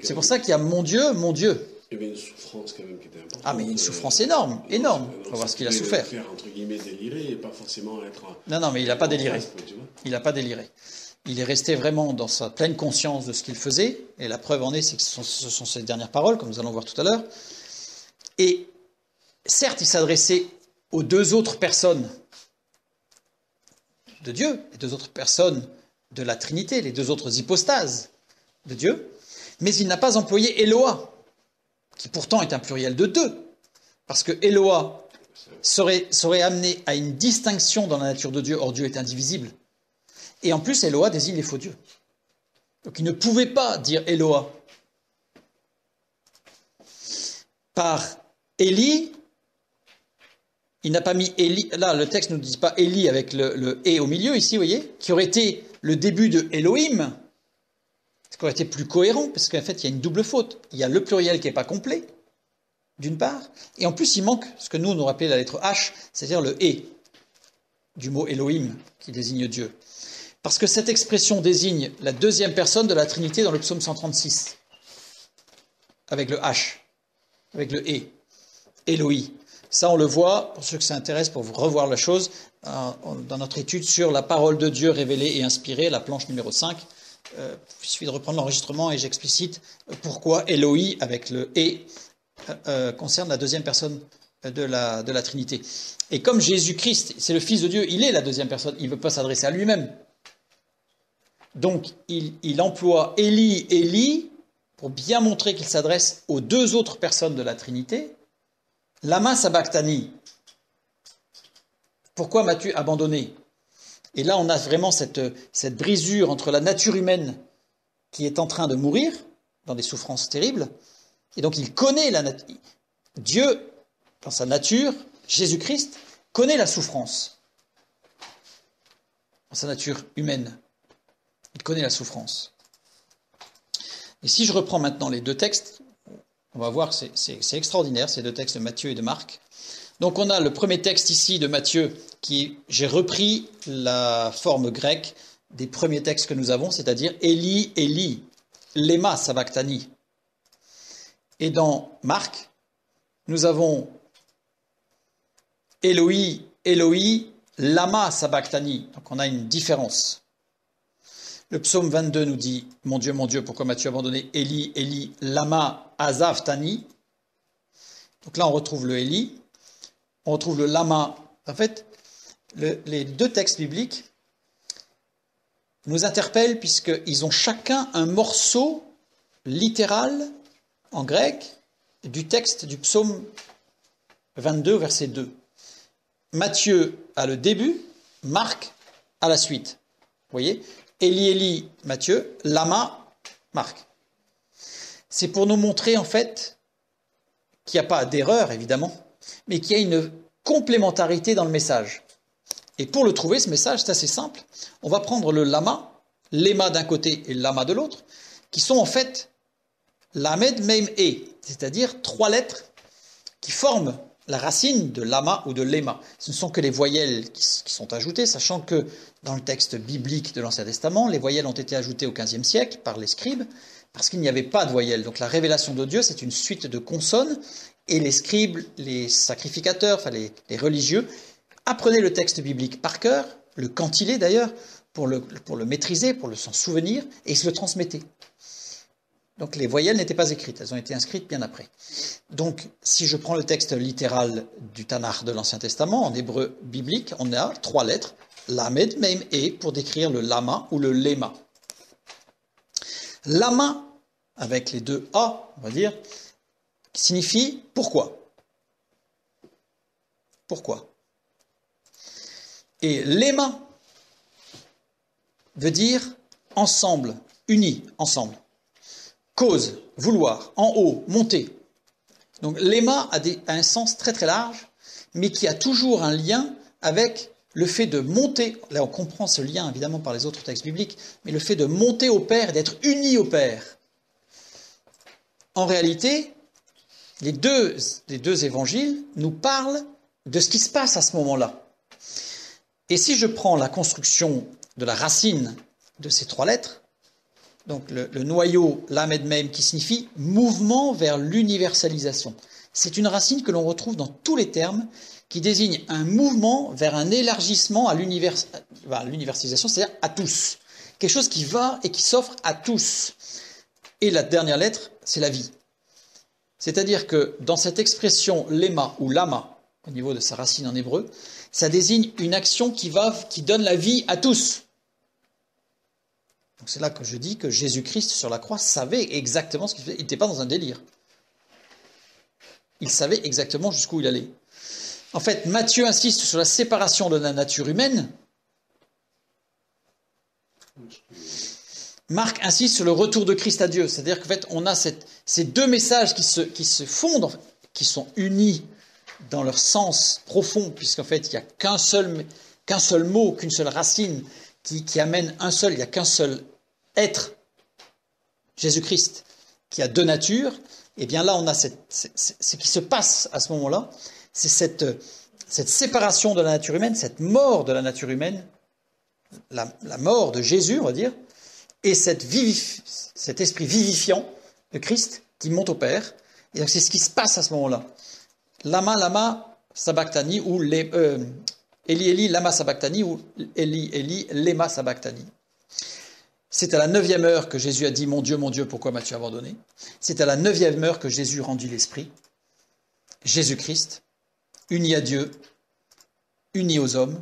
C'est pour ça qu'il y a mon Dieu, mon Dieu. Il y avait une souffrance quand même qui était importante. Ah, mais il y a une souffrance énorme, énorme. Il faut voir ce qu'il a souffert. Faire, entre guillemets, délirer et pas forcément être... Non, mais il n'a pas déliré. Il n'a pas déliré. Il est resté vraiment dans sa pleine conscience de ce qu'il faisait. Et la preuve en est, c'est que ce sont ses dernières paroles, comme nous allons voir tout à l'heure. Et certes, il s'adressait aux deux autres personnes de Dieu, les deux autres personnes de la Trinité, les deux autres hypostases de Dieu, mais il n'a pas employé Eloa, qui pourtant est un pluriel de deux, parce que Eloa serait amené à une distinction dans la nature de Dieu, or Dieu est indivisible. Et en plus, Eloa désigne les faux dieux. Donc il ne pouvait pas dire Eloa. Par Élie, il n'a pas mis Élie, là le texte ne nous dit pas Élie avec le « et » au milieu ici, vous voyez, qui aurait été le début de Elohim, ce qui aurait été plus cohérent, parce qu'en fait, il y a une double faute. Il y a le pluriel qui n'est pas complet, d'une part, et en plus, il manque ce que nous, on rappelait la lettre H, c'est-à-dire le « et » du mot Elohim, qui désigne Dieu. Parce que cette expression désigne la deuxième personne de la Trinité dans le psaume 136, avec le H, avec le « et », Eloi. Ça, on le voit, pour ceux que ça intéresse, pour vous revoir la chose, dans notre étude sur la parole de Dieu révélée et inspirée, la planche numéro 5. Il suffit de reprendre l'enregistrement et j'explicite pourquoi Eloi, avec le « et », concerne la deuxième personne de la Trinité. Et comme Jésus-Christ, c'est le Fils de Dieu, il est la deuxième personne, il ne veut pas s'adresser à lui-même. Donc, il emploie Élie, Élie, pour bien montrer qu'il s'adresse aux deux autres personnes de la Trinité. Lama sabachthani. Pourquoi m'as-tu abandonné? Et là, on a vraiment cette brisure entre la nature humaine qui est en train de mourir, dans des souffrances terribles, et donc il connaît Dieu, dans sa nature, Jésus-Christ, connaît la souffrance, dans sa nature humaine. Il connaît la souffrance. Et si je reprends maintenant les deux textes, on va voir que c'est extraordinaire, ces deux textes de Matthieu et de Marc. Donc on a le premier texte ici de Matthieu, j'ai repris la forme grecque des premiers textes que nous avons, c'est-à-dire Élie, Élie, Lema sabachthani. Et dans Marc, nous avons Eloi, Eloi, Lama sabachthani. Donc on a une différence. Le psaume 22 nous dit « Mon Dieu, pourquoi m'as-tu abandonné? Élie, Élie, lama azavtani » Donc là, on retrouve le Élie, on retrouve le lama. En fait, les deux textes bibliques nous interpellent puisqu'ils ont chacun un morceau littéral en grec du texte du psaume 22, verset 2. Matthieu a le début, Marc a la suite. Vous voyez ? Élie, Élie, Matthieu, Lama, Marc. C'est pour nous montrer en fait qu'il n'y a pas d'erreur évidemment, mais qu'il y a une complémentarité dans le message. Et pour le trouver, ce message, c'est assez simple. On va prendre le lama, l'éma d'un côté et le lama de l'autre, qui sont en fait lamed, meim, e, c'est-à-dire 3 lettres qui forment la racine de lama ou de léma. Ce ne sont que les voyelles qui sont ajoutées, sachant que dans le texte biblique de l'Ancien Testament, les voyelles ont été ajoutées au XVe siècle par les scribes, parce qu'il n'y avait pas de voyelles. Donc la révélation de Dieu, c'est une suite de consonnes, et les scribes, les sacrificateurs, enfin les religieux, apprenaient le texte biblique par cœur, le cantilaient d'ailleurs, pour le maîtriser, pour s'en souvenir, et ils se le transmettaient. Donc les voyelles n'étaient pas écrites, elles ont été inscrites bien après. Donc si je prends le texte littéral du Tanakh de l'Ancien Testament, en hébreu biblique, on a 3 lettres, lamed, meim, e, pour décrire le lama ou le léma. Lama, avec les 2 a, on va dire, signifie pourquoi. Pourquoi ? Et léma veut dire ensemble, unis, ensemble. Cause, vouloir, en haut, monter. Donc léma a un sens très très large, mais qui a toujours un lien avec le fait de monter. Là on comprend ce lien évidemment par les autres textes bibliques, mais le fait de monter au Père, d'être unis au Père. En réalité, les deux évangiles nous parlent de ce qui se passe à ce moment-là. Et si je prends la construction de la racine de ces 3 lettres, donc le noyau lamed meim qui signifie mouvement vers l'universalisation. C'est une racine que l'on retrouve dans tous les termes qui désigne un mouvement vers un élargissement à l'universalisation, c'est-à-dire à tous. Quelque chose qui va et qui s'offre à tous. Et la dernière lettre, c'est la vie. C'est-à-dire que dans cette expression léma ou lama, au niveau de sa racine en hébreu, ça désigne une action qui donne la vie à tous. Donc c'est là que je dis que Jésus-Christ sur la croix savait exactement ce qu'il faisait. Il n'était pas dans un délire. Il savait exactement jusqu'où il allait. En fait, Matthieu insiste sur la séparation de la nature humaine. Marc insiste sur le retour de Christ à Dieu. C'est-à-dire qu'en fait, on a ces 2 messages qui se fondent, qui sont unis dans leur sens profond, puisqu'en fait, il n'y a qu'un seul mot, qu'une seule racine qui amène un seul, il n'y a qu'un seul être, Jésus-Christ, qui a 2 natures. Et bien là, on a ce qui se passe à ce moment-là, c'est cette séparation de la nature humaine, cette mort de la nature humaine, la mort de Jésus, on va dire, et cet esprit vivifiant de Christ qui monte au Père. Et donc c'est ce qui se passe à ce moment-là. Lama, lama, sabachthani, ou Eli, Eli, lama sabachthani, ou Eli, Eli, lema sabachthani. C'est à la 9e heure que Jésus a dit « Mon Dieu, pourquoi m'as-tu abandonné ?» C'est à la 9e heure que Jésus rendit l'Esprit. Jésus-Christ, uni à Dieu, uni aux hommes,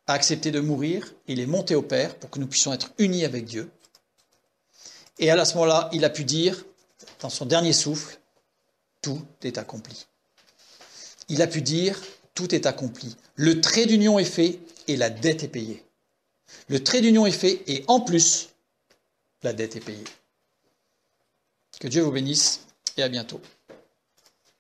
a accepté de mourir. Il est monté au Père pour que nous puissions être unis avec Dieu. Et à ce moment-là, il a pu dire, dans son dernier souffle, « Tout est accompli ». Il a pu dire « Tout est accompli ». Le trait d'union est fait et la dette est payée. Le trait d'union est fait et en plus, la dette est payée. Que Dieu vous bénisse et à bientôt.